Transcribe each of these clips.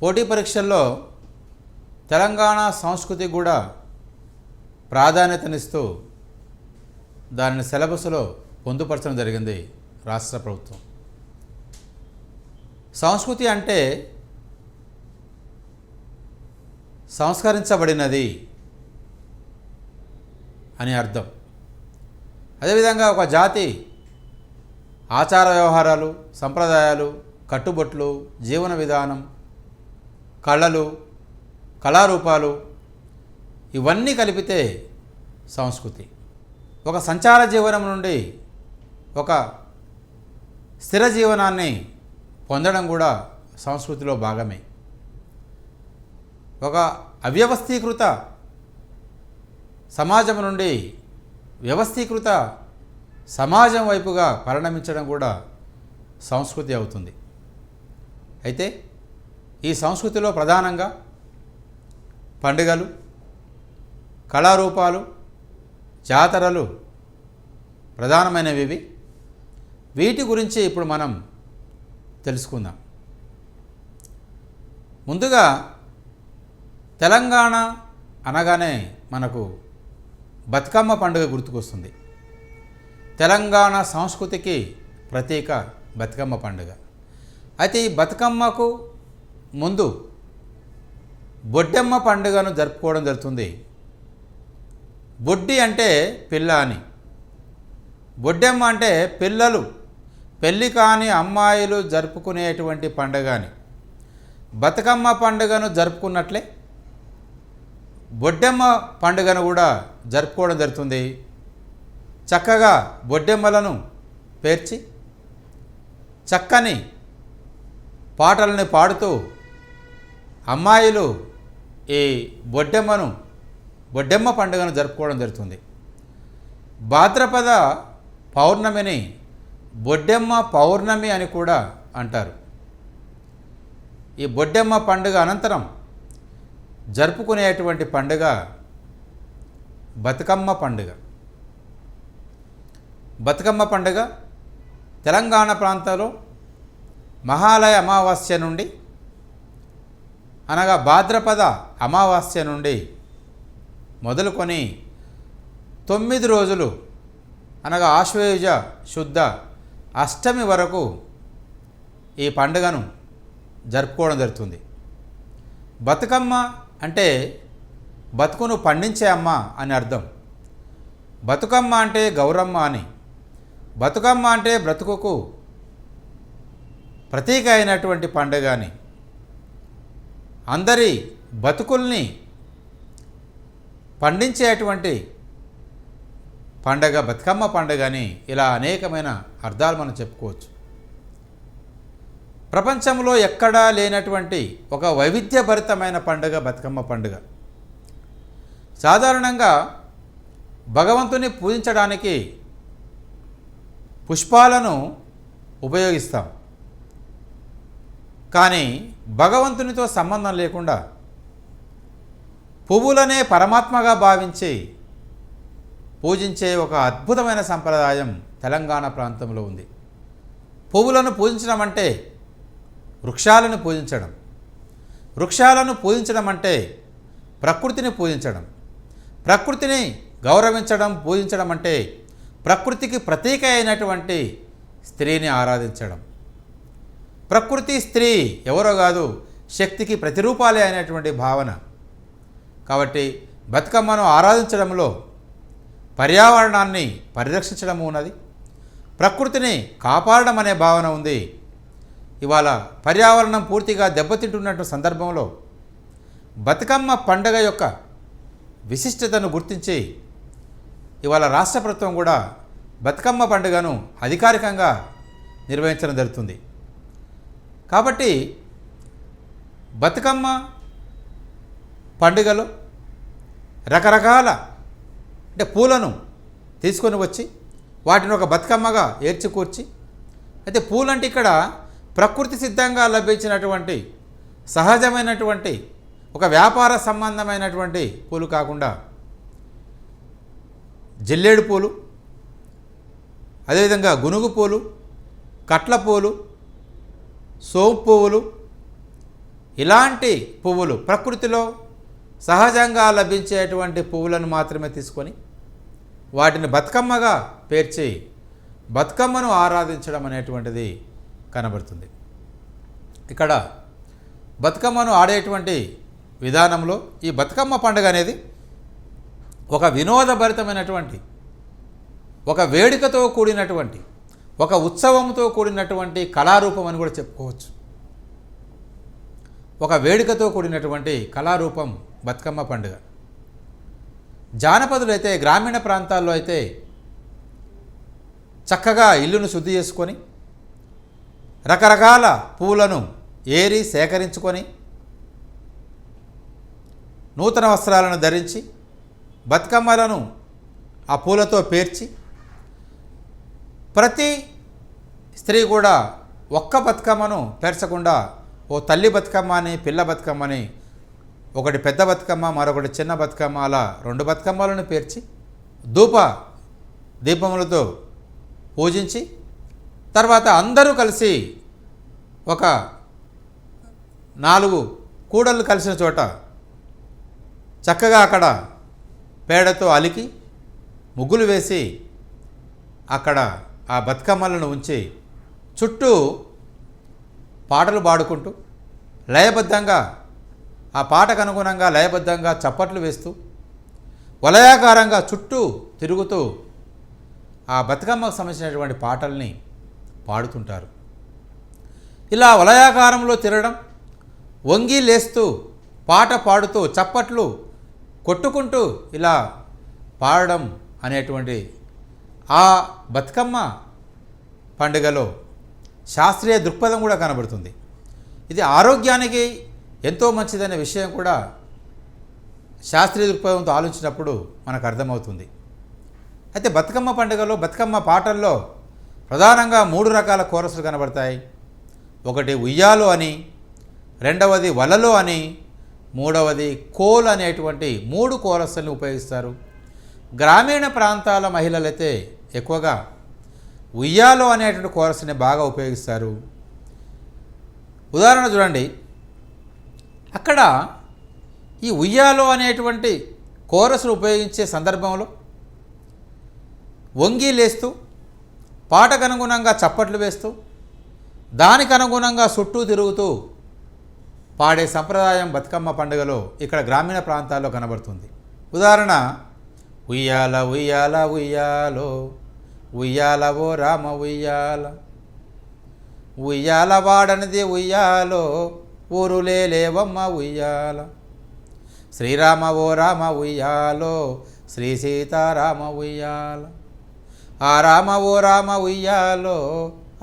పోటీ పరీక్షల్లో తెలంగాణ సంస్కృతి కూడా ప్రాధాన్యతనిస్తూ దానిని సిలబస్లో పొందుపరచడం జరిగింది రాష్ట్ర ప్రభుత్వం. సంస్కృతి అంటే సంస్కరించబడినది అని అర్థం. అదేవిధంగా ఒక జాతి ఆచార వ్యవహారాలు, సంప్రదాయాలు, కట్టుబొట్లు, జీవన విధానం, కళలు, కళారూపాలు ఇవన్నీ కలిపితే సంస్కృతి. ఒక సంచార జీవనం నుండి ఒక స్థిర జీవనాన్ని పొందడం కూడా సంస్కృతిలో భాగమే. ఒక అవ్యవస్థీకృత సమాజం నుండి వ్యవస్థీకృత సమాజం వైపుగా పరిణమించడం కూడా సంస్కృతి అవుతుంది. అయితే ఈ సంస్కృతిలో ప్రధానంగా పండుగలు, కళారూపాలు, జాతరలు ప్రధానమైనవి. వీటి గురించి ఇప్పుడు మనం తెలుసుకుందాం. ముందుగా తెలంగాణ అనగానే మనకు బతుకమ్మ పండుగ గుర్తుకొస్తుంది. తెలంగాణ సంస్కృతికి ప్రతీక బతుకమ్మ పండుగ. అయితే ఈ బతుకమ్మకు ముందు బొడ్డెమ్మ పండుగను జరుపుకోవడం జరుగుతుంది. బొడ్డి అంటే పిల్ల అని, బొడ్డెమ్మ అంటే పిల్లలు, పెళ్ళి కాని అమ్మాయిలు జరుపుకునేటువంటి పండుగ అని. బతుకమ్మ పండుగను జరుపుకున్నట్లే బొడ్డెమ్మ పండుగను కూడా జరుపుకోవడం జరుగుతుంది. చక్కగా బొడ్డెమ్మలను పేర్చి చక్కని పాటలను పాడుతూ అమ్మాయిలు ఈ బొడ్డెమ్మ పండుగను జరుపుకోవడం జరుగుతుంది. భాద్రపద పౌర్ణమిని బొడ్డెమ్మ పౌర్ణమి అని కూడా అంటారు. ఈ బొడ్డెమ్మ పండుగ అనంతరం జరుపుకునేటువంటి పండుగ బతుకమ్మ పండుగ. బతుకమ్మ పండుగ తెలంగాణ ప్రాంతంలో మహాలయ అమావాస్య నుండి అనగా భాద్రపద అమావాస్య నుండి మొదలుకొని 9 రోజులు అనగా ఆశ్వయుజ శుద్ధ అష్టమి వరకు ఈ పండుగను జరుపుకోవడం జరుగుతుంది. బతుకమ్మ అంటే బతుకును పండించే అమ్మ అని అర్థం. బతుకమ్మ అంటే గౌరమ్మ అని. బతుకమ్మ అంటే బ్రతుకుకు ప్రతీక అయినటువంటి పండుగ అని. అందరి బతుకుల్ని పండించేటువంటి పండగ బతుకమ్మ పండుగ అని ఇలా అనేకమైన అర్థాలు మనం చెప్పుకోవచ్చు. ప్రపంచంలో ఎక్కడా లేనటువంటి ఒక వైవిధ్యభరితమైన పండుగ బతుకమ్మ పండుగ. సాధారణంగా భగవంతుని పూజించడానికి పుష్పాలను ఉపయోగిస్తాం. కానీ భగవంతునితో సంబంధం లేకుండా పువ్వులనే పరమాత్మగా భావించి పూజించే ఒక అద్భుతమైన సంప్రదాయం తెలంగాణ ప్రాంతంలో ఉంది. పువ్వులను పూజించడం అంటే వృక్షాలను పూజించడం. వృక్షాలను పూజించడం అంటే ప్రకృతిని పూజించడం. ప్రకృతిని గౌరవించడం, పూజించడం అంటే ప్రకృతికి ప్రతీక అయినటువంటి స్త్రీని ఆరాధించడం. ప్రకృతి స్త్రీ ఎవరో కాదు, శక్తికి ప్రతిరూపాలే అయినటువంటి భావన. కాబట్టి బతుకమ్మను ఆరాధించడంలో పర్యావరణాన్ని పరిరక్షించడం ఉన్నది, ప్రకృతిని కాపాడడం అనే భావన ఉంది. ఇవాళ పర్యావరణం పూర్తిగా దెబ్బతింటున్నటువంటి సందర్భంలో బతుకమ్మ పండుగ యొక్క విశిష్టతను గుర్తించి ఇవాళ రాష్ట్ర ప్రభుత్వం కూడా బతుకమ్మ పండుగను అధికారికంగా నిర్వహించడం జరుగుతుంది. కాబట్టి బతుకమ్మ పండుగలో రకరకాల పూలను తీసుకొని వచ్చి వాటిని ఒక బతుకమ్మగా ఏర్చికూర్చి, అయితే పూలంటే ఇక్కడ ప్రకృతి సిద్ధంగా లభించినటువంటి సహజమైనటువంటి ఒక వ్యాపార సంబంధమైనటువంటి పూలు కాకుండా జిల్లేడు పూలు, అదేవిధంగా గునుగు పూలు, కట్ల పూలు, సోంపు పువ్వులు, ఇలాంటి పువ్వులు ప్రకృతిలో సహజంగా లభించేటువంటి పువ్వులను మాత్రమే తీసుకొని వాటిని బతుకమ్మగా పేర్చి బతుకమ్మను ఆరాధించడం అనేటువంటిది కనబడుతుంది. ఇక్కడ బతుకమ్మను ఆడేటువంటి విధానంలో ఈ బతుకమ్మ పండుగ అనేది ఒక వినోదభరితమైనటువంటి, ఒక వేడుకతో కూడినటువంటి, ఒక ఉత్సవంతో కూడినటువంటి కళారూపం అని కూడా చెప్పుకోవచ్చు. ఒక వేడుకతో కూడినటువంటి కళారూపం బతుకమ్మ పండుగ. జానపదులు అయితే, గ్రామీణ ప్రాంతాల్లో అయితే చక్కగా ఇల్లును శుద్ధి చేసుకొని రకరకాల పూలను ఏరి సేకరించుకొని నూతన వస్త్రాలను ధరించి బతుకమ్మలను ఆ పూలతో పేర్చి ప్రతి స్త్రీ కూడా ఒక్క బతుకమ్మను పేర్చకుండా ఓ తల్లి బతుకమ్మ అని, పిల్ల బతుకమ్మని, ఒకటి పెద్ద బతుకమ్మ, మరొకటి చిన్న బతుకమ్మ, అలా 2 బతుకమ్మలను పేర్చి దీపములతో పూజించి తర్వాత అందరూ కలిసి ఒక 4 కూడళ్ళు కలిసిన చోట చక్కగా అక్కడ పేడతో అలికి ముగ్గులు వేసి అక్కడ ఆ బతుకమ్మలను ఉంచి చుట్టూ పాటలు పాడుకుంటూ లయబద్ధంగా ఆ పాటకు అనుగుణంగా లయబద్ధంగా చప్పట్లు వేస్తూ వలయాకారంగా చుట్టూ తిరుగుతూ ఆ బతుకమ్మకు సంబంధించినటువంటి పాటల్ని పాడుతుంటారు. ఇలా వలయాకారంలో తిరగడం, వంగి లేస్తూ పాట పాడుతూ చప్పట్లు కొట్టుకుంటూ ఇలా పాడడం అనేటువంటి ఆ బతుకమ్మ పండుగలో శాస్త్రీయ దృక్పథం కూడా కనబడుతుంది. ఇది ఆరోగ్యానికి ఎంతో మంచిదనే విషయం కూడా శాస్త్రీయ దృక్పథంతో ఆలోచించినప్పుడు మనకు అర్థమవుతుంది. అయితే బతుకమ్మ పండుగలో బతుకమ్మ పాటల్లో ప్రధానంగా 3 రకాల కోరసులు కనబడతాయి. ఒకటి ఉయ్యాలో అని, రెండవది వలలో అని, మూడవది కోల్ అనేటువంటి 3 కోరస్సులను ఉపయోగిస్తారు. గ్రామీణ ప్రాంతాల మహిళలైతే ఎక్కువగా ఉయ్యాలో అనేటువంటి కోరస్ని బాగా ఉపయోగిస్తారు. ఉదాహరణ చూడండి, అక్కడ ఈ ఉయ్యాలో అనేటువంటి కోరస్ను ఉపయోగించే సందర్భంలో వంగి లేస్తూ పాటకు అనుగుణంగా చప్పట్లు వేస్తూ దానికి అనుగుణంగా చుట్టూ తిరుగుతూ పాడే సంప్రదాయం బతుకమ్మ పండుగలో ఇక్కడ గ్రామీణ ప్రాంతాల్లో కనబడుతుంది. ఉదాహరణ, ఉయ్యాల ఉయ్యాల ఉయ్యాలో ఉయ్యాల ఓ రామ ఉయ్యాల, ఉయ్యాల వాడనిది ఉయ్యాలో ఊరులే లేవమ్మ ఉయ్యాల, శ్రీరామ ఓ రామ ఉయ్యాలో శ్రీ సీతారామ ఉయ్యాల, ఆ రామ ఓ రామ ఉయ్యాలో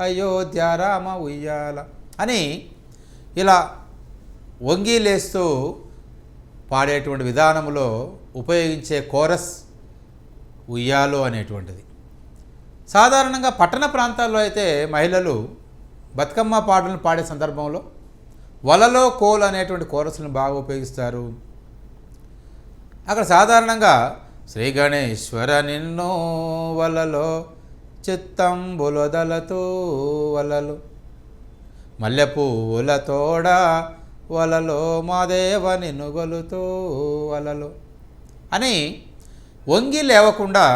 అయోధ్య రామ ఉయ్యాల అని ఇలా వంగి లేస్తూ పాడేటువంటి విధానంలో ఉపయోగించే కోరస్ ఉయ్యాలో అనేటువంటిది. సాధారణంగా పట్టణ ప్రాంతాల్లో అయితే మహిళలు బతుకమ్మ పాటలను పాడే సందర్భంలో వలలో కోల్ అనేటువంటి కోరస్లను బాగా ఉపయోగిస్తారు. అక్కడ సాధారణంగా శ్రీ గణేశ్వర నిన్నో వలలో చిత్తంబులొదలతూ వలలు, మల్లెపూల తోడ వలలో మాదేవ నిన్నుగొలుతూ వలలు అని వంగి లేవకుండా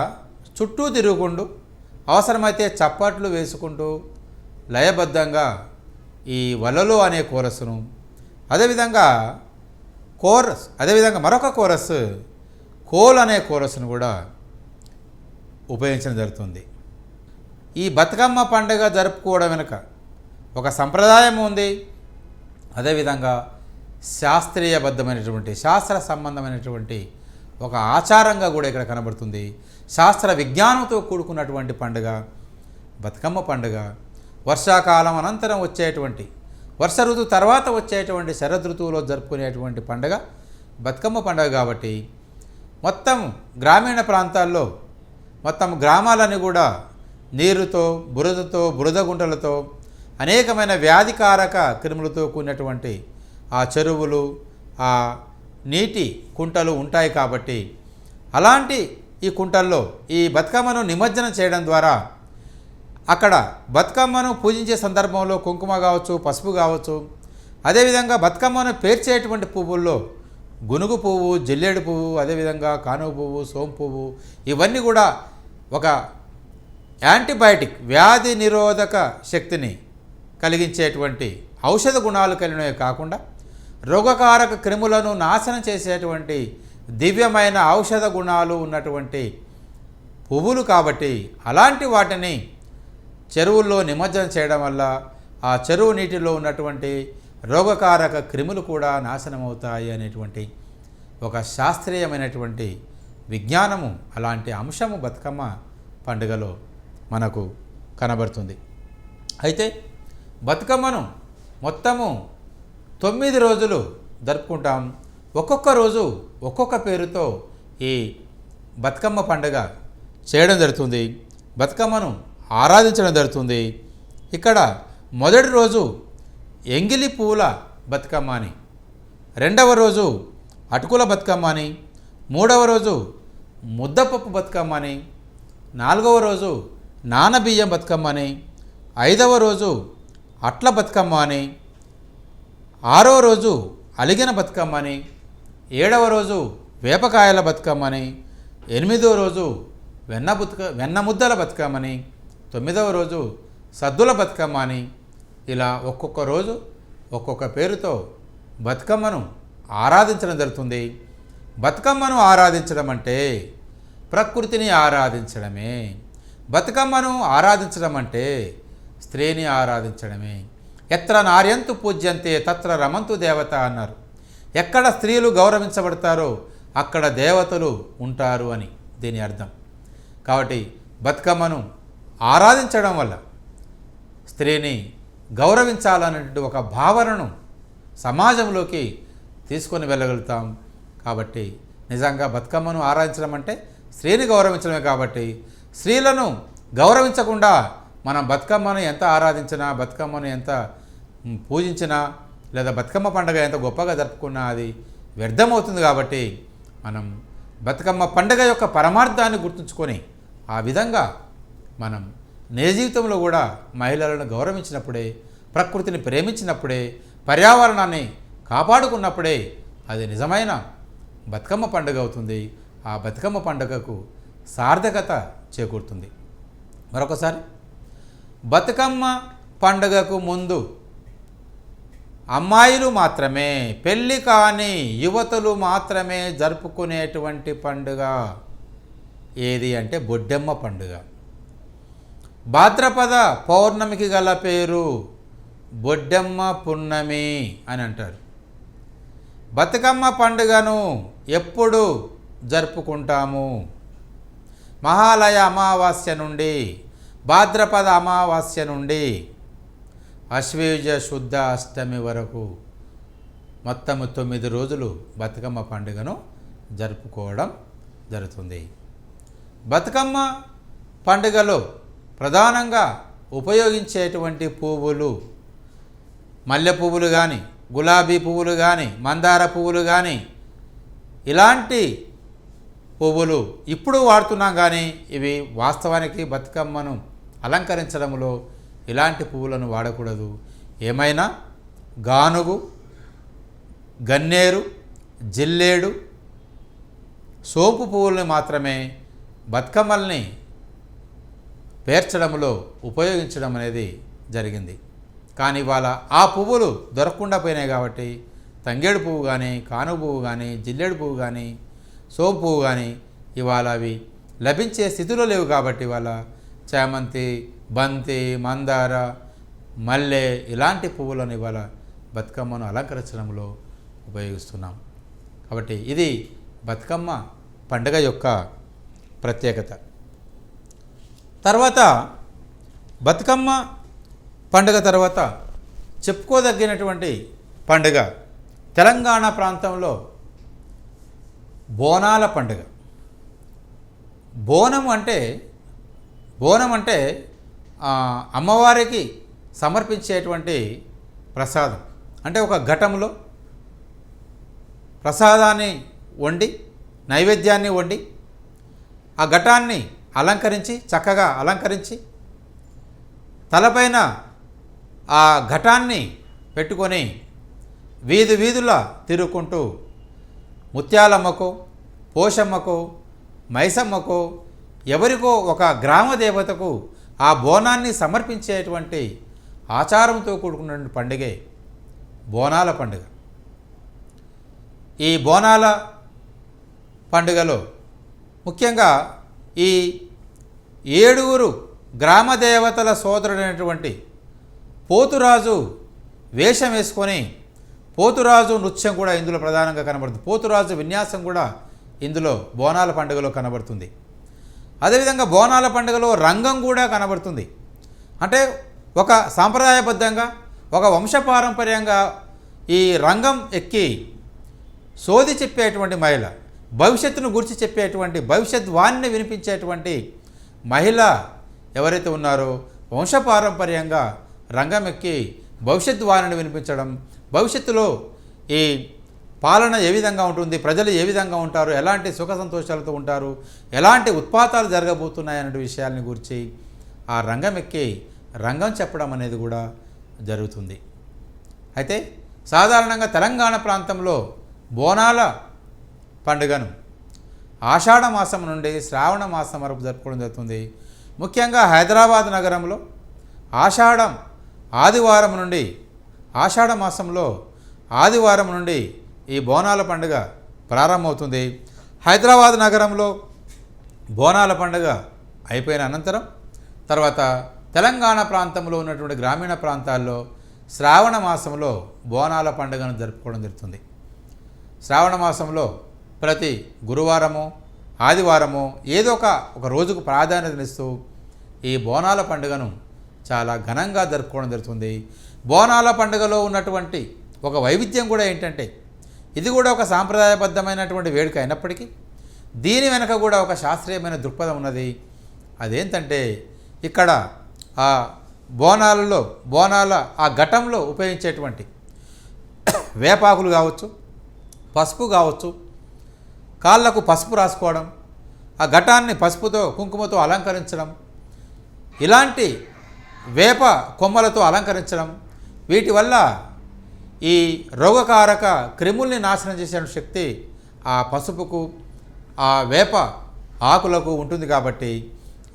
చుట్టూ తిరుగుకుంటూ అవసరమైతే చప్పట్లు వేసుకుంటూ లయబద్ధంగా ఈ వలలో అనే కోరస్సును, అదేవిధంగా మరొక కోరస్ కోల్ అనే కోరస్సును కూడా ఉపయోగించడం జరుగుతుంది. ఈ బతుకమ్మ పండుగ జరుపుకోవడం వెనుక ఒక సంప్రదాయం ఉంది. అదేవిధంగా శాస్త్రీయబద్ధమైనటువంటి శాస్త్ర సంబంధమైనటువంటి ఒక ఆచారంగా కూడా ఇక్కడ కనబడుతుంది. శాస్త్ర విజ్ఞానంతో కూడుకున్నటువంటి పండుగ బతుకమ్మ పండుగ. వర్షాకాలం అనంతరం వచ్చేటువంటి, వర్ష ఋతువు తర్వాత వచ్చేటువంటి శరదృతువులో జరుపుకునేటువంటి పండుగ బతుకమ్మ పండుగ. కాబట్టి మొత్తం గ్రామీణ ప్రాంతాల్లో మొత్తం గ్రామాలన్నీ కూడా నీరుతో, బురద గుంటలతో, అనేకమైన వ్యాధికారక క్రిములతో కూడినటువంటి ఆ చెరువులు, ఆ నీటి కుంటలు ఉంటాయి. కాబట్టి అలాంటి ఈ కుంటల్లో ఈ బతుకమ్మను నిమజ్జనం చేయడం ద్వారా అక్కడ బతుకమ్మను పూజించే సందర్భంలో కుంకుమ కావచ్చు, పసుపు కావచ్చు, అదేవిధంగా బతుకమ్మను పేర్చేటువంటి పువ్వుల్లో గునుగు పువ్వు, జిల్లేడు పువ్వు, అదేవిధంగా కానుగ పువ్వు, సోం పువ్వు ఇవన్నీ కూడా ఒక యాంటీబయాటిక్ వ్యాధి నిరోధక శక్తిని కలిగించేటువంటి ఔషధ గుణాలు కలిగినవి కాకుండా రోగకారక క్రిములను నాశనం చేసేటువంటి దివ్యమైన ఔషధ గుణాలు ఉన్నటువంటి పువ్వులు కాబట్టి అలాంటి వాటిని చెరువుల్లో నిమజ్జనం చేయడం వల్ల ఆ చెరువు నీటిలో ఉన్నటువంటి రోగకారక క్రిములు కూడా నాశనం అవుతాయి అనేటువంటి ఒక శాస్త్రీయమైనటువంటి విజ్ఞానము అలాంటి అంశము బతుకమ్మ పండుగలో మనకు కనబడుతుంది. అయితే బతుకమ్మను మొత్తము 9 రోజులు జరుపుకుంటాం. ఒక్కొక్క రోజు ఒక్కొక్క పేరుతో ఈ బతుకమ్మ పండుగ చేయడం జరుగుతుంది. బతుకమ్మను ఆరాధించడం జరుగుతుంది. ఇక్కడ మొదటి రోజు ఎంగిలి పూల బతుకమ్మ అని, రెండవ రోజు అటుకుల బతుకమ్మ అని, మూడవ రోజు ముద్దపప్పు బతుకమ్మ అని, నాలుగవ రోజు నానబియ్యం బతుకమ్మ అని, ఐదవ రోజు అట్ల బతుకమ్మ అని, ఆరవ రోజు అలిగిన బతుకమ్మ అని, ఏడవ రోజు వేపకాయల బతుకమ్మ అని, ఎనిమిదవ రోజు వెన్న ముద్దల బతుకమ్మ అని, తొమ్మిదవ రోజు సద్దుల బతుకమ్మ అని, ఇలా ఒక్కొక్క రోజు ఒక్కొక్క పేరుతో బతుకమ్మను ఆరాధించడం జరుగుతుంది. బతుకమ్మను ఆరాధించడం అంటే ప్రకృతిని ఆరాధించడమే. బతుకమ్మను ఆరాధించడం అంటే స్త్రీని ఆరాధించడమే. ఎత్ర నార్యంతు పూజ్యంతే తత్ర రమంతు దేవత అన్నారు. ఎక్కడ స్త్రీలు గౌరవించబడతారో అక్కడ దేవతలు ఉంటారు అని దీని అర్థం. కాబట్టి బతుకమ్మను ఆరాధించడం వల్ల స్త్రీని గౌరవించాలనేటువంటి ఒక భావనను సమాజంలోకి తీసుకొని వెళ్ళగలుగుతాం. కాబట్టి నిజంగా బతుకమ్మను ఆరాధించడం అంటే స్త్రీని గౌరవించడమే. కాబట్టి స్త్రీలను గౌరవించకుండా మనం బతుకమ్మను ఎంత ఆరాధించినా, బతుకమ్మను ఎంత పూజించినా, లేదా బతుకమ్మ పండుగ ఎంత గొప్పగా జరుపుకున్నా అది వ్యర్థమవుతుంది. కాబట్టి మనం బతుకమ్మ పండుగ యొక్క పరమార్థాన్ని గుర్తుంచుకొని ఆ విధంగా మనం నిజ జీవితంలో కూడా మహిళలను గౌరవించినప్పుడే, ప్రకృతిని ప్రేమించినప్పుడే, పర్యావరణాన్ని కాపాడుకున్నప్పుడే అది నిజమైన బతుకమ్మ పండుగ అవుతుంది. ఆ బతుకమ్మ పండుగకు సార్థకత చేకూరుతుంది. మరొకసారి, బతుకమ్మ పండుగకు ముందు అమ్మాయిలు మాత్రమే, పెళ్ళి కాని యువతులు మాత్రమే జరుపుకునేటువంటి పండుగ ఏది అంటే బొడ్డెమ్మ పండుగ. భాద్రపద పౌర్ణమికి గల పేరు బొడ్డెమ్మ పున్నమి అని అంటారు. బతుకమ్మ పండుగను ఎప్పుడు జరుపుకుంటాము? మహాలయ అమావాస్య నుండి భాద్రపద అమావాస్య నుండి ఆశ్వేయుజ శుద్ధ అష్టమి వరకు మొత్తము 9 రోజులు బతుకమ్మ పండుగను జరుపుకోవడం జరుగుతుంది. బతుకమ్మ పండుగలో ప్రధానంగా ఉపయోగించేటువంటి పువ్వులు మల్లె పువ్వులు కానీ, గులాబీ పువ్వులు కానీ, మందార పువ్వులు కానీ, ఇలాంటి పువ్వులు ఇప్పుడు వాడుతున్నాం. కానీ ఇవి వాస్తవానికి బతుకమ్మను అలంకరించడంలో ఇలాంటి పువ్వులను వాడకూడదు. ఏమైనా గానుగు, గన్నేరు, జిల్లేడు, సోపు పువ్వుల్ని మాత్రమే బతుకమ్మల్ని పేర్చడంలో ఉపయోగించడం అనేది జరిగింది. కానీ ఇవాళ ఆ పువ్వులు దొరకకుండా పోయినాయి. కాబట్టి తంగేడు పువ్వు కానీ, కానుగ పువ్వు కానీ, జిల్లేడు పువ్వు కానీ, సోపు పువ్వు కానీ ఇవాళ అవి లభించే స్థితిలో లేవు. కాబట్టి ఇవాళ చామంతి, బంతి, మందార, మల్లె ఇలాంటి పువ్వులను ఇవాళ బతుకమ్మను అలంకరించడంలో ఉపయోగిస్తున్నాం. కాబట్టి ఇది బతుకమ్మ పండుగ యొక్క ప్రత్యేకత. తర్వాత బతుకమ్మ పండుగ తర్వాత చెప్పుకోదగినటువంటి పండుగ తెలంగాణ ప్రాంతంలో బోనాల పండుగ. బోనం అంటే అమ్మవారికి సమర్పించేటువంటి ప్రసాదం. అంటే ఒక ఘటంలో ప్రసాదాన్ని వండి, నైవేద్యాన్ని వండి, ఆ ఘటాన్ని చక్కగా అలంకరించి తలపైన ఆ ఘటాన్ని పెట్టుకొని వీధి వీధులా తిరుగుకుంటూ ముత్యాలమ్మకో, పోషమ్మకో, మైసమ్మకో, ఎవరికో ఒక గ్రామ దేవతకు ఆ బోనాన్ని సమర్పించేటువంటి ఆచారంతో కూడుకున్న పండుగే బోనాల పండుగ. ఈ బోనాల పండుగలో ముఖ్యంగా ఈ 7 గ్రామ దేవతల సోదరుడైనటువంటి పోతురాజు వేషం వేసుకొని పోతురాజు నృత్యం కూడా ఇందులో ప్రధానంగా కనబడుతుంది. పోతురాజు విన్యాసం కూడా ఇందులో బోనాల పండుగలో కనబడుతుంది. అదేవిధంగా బోనాల పండుగలో రంగం కూడా కనబడుతుంది. అంటే ఒక సాంప్రదాయబద్ధంగా ఒక వంశపారంపర్యంగా ఈ రంగం ఎక్కి సోది చెప్పేటువంటి మహిళ, భవిష్యత్తును గురించి చెప్పేటువంటి భవిష్యత్ వాణిని వినిపించేటువంటి మహిళ ఎవరైతే ఉన్నారో వంశపారంపర్యంగా రంగం ఎక్కి భవిష్యత్ వాణిని వినిపించడం, భవిష్యత్తులో ఈ పాలన ఏ విధంగా ఉంటుంది, ప్రజలు ఏ విధంగా ఉంటారు, ఎలాంటి సుఖ సంతోషాలతో ఉంటారు, ఎలాంటి ఉత్పాతాలు జరగబోతున్నాయనే విషయాలని గురించి ఆ రంగం ఎక్కి రంగం చెప్పడం అనేది కూడా జరుగుతుంది. అయితే సాధారణంగా తెలంగాణ ప్రాంతంలో బోనాల పండుగను ఆషాఢ మాసం నుండి శ్రావణ మాసం వరకు జరుపుకోవడం జరుగుతుంది. ముఖ్యంగా హైదరాబాద్ నగరంలో ఆషాఢ మాసంలో ఆదివారం నుండి ఈ బోనాల పండుగ ప్రారంభమవుతుంది. హైదరాబాద్ నగరంలో బోనాల పండుగ అయిపోయిన అనంతరం తర్వాత తెలంగాణ ప్రాంతంలో ఉన్నటువంటి గ్రామీణ ప్రాంతాల్లో శ్రావణ మాసంలో బోనాల పండుగను జరుపుకోవడం జరుగుతుంది. శ్రావణ మాసంలో ప్రతి గురువారము, ఆదివారము ఏదో ఒక రోజుకు ప్రాధాన్యతనిస్తూ ఈ బోనాల పండుగను చాలా ఘనంగా జరుపుకోవడం జరుగుతుంది. బోనాల పండుగలో ఉన్నటువంటి ఒక వైవిధ్యం కూడా ఏంటంటే ఇది కూడా ఒక సాంప్రదాయబద్ధమైనటువంటి వేడుక అయినప్పటికీ దీని వెనక కూడా ఒక శాస్త్రీయమైన దృక్పథం ఉన్నది. అదేంటంటే ఇక్కడ ఆ బోనాల ఆ ఘటంలో ఉపయోగించేటువంటి వేపాకులు కావచ్చు, పసుపు కావచ్చు, కాళ్ళకు పసుపు రాసుకోవడం, ఆ ఘటాన్ని పసుపుతో కుంకుమతో అలంకరించడం, ఇలాంటి వేప కొమ్మలతో అలంకరించడం, వీటి వల్ల ఈ రోగకారక క్రిముల్ని నాశనం చేసే శక్తి ఆ పసుపుకు, ఆ వేప ఆకులకు ఉంటుంది. కాబట్టి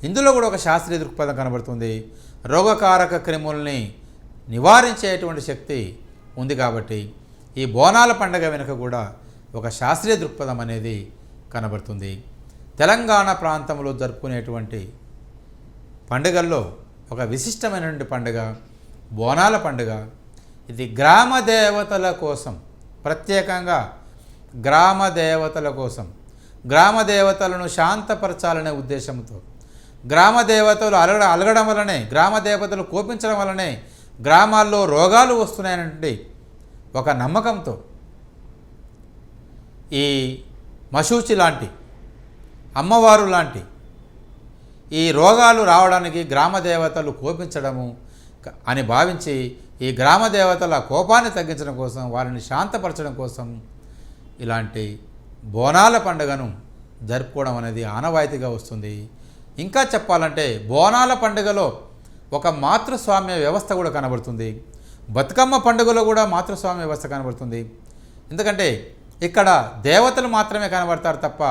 ఇందులో కూడా ఒక శాస్త్రీయ దృక్పథం కనబడుతుంది. రోగకారక క్రిముల్ని నివారించేటువంటి శక్తి ఉంది. కాబట్టి ఈ బోనాల పండుగ వెనుక కూడా ఒక శాస్త్రీయ దృక్పథం అనేది కనబడుతుంది. తెలంగాణ ప్రాంతంలో జరుపుకునేటువంటి పండుగల్లో ఒక విశిష్టమైనటువంటి పండుగ బోనాల పండుగ. ఇది గ్రామ దేవతల కోసం, ప్రత్యేకంగా గ్రామ దేవతల కోసం, గ్రామ దేవతలను శాంతపరచాలనే ఉద్దేశంతో, గ్రామ దేవతలు అలగడం వల్లనే, గ్రామ దేవతలు కోపించడం వల్లనే గ్రామాల్లో రోగాలు వస్తున్నాయనేటువంటి ఒక నమ్మకంతో ఈ మశూచి లాంటి, అమ్మవారు లాంటి ఈ రోగాలు రావడానికి గ్రామ దేవతలు కోపించడము అని భావించి ఈ గ్రామ దేవతల కోపాన్ని తగ్గించడం కోసం, వారిని శాంతపరచడం కోసం ఇలాంటి బోనాల పండుగను జరుపుకోవడం అనేది ఆనవాయితీగా వస్తుంది. ఇంకా చెప్పాలంటే బోనాల పండుగలో ఒక మాతృస్వామ్య వ్యవస్థ కూడా కనబడుతుంది. బతుకమ్మ పండుగలో కూడా మాతృస్వామ్య వ్యవస్థ కనబడుతుంది. ఎందుకంటే ఇక్కడ దేవతలు మాత్రమే కనబడతారు తప్ప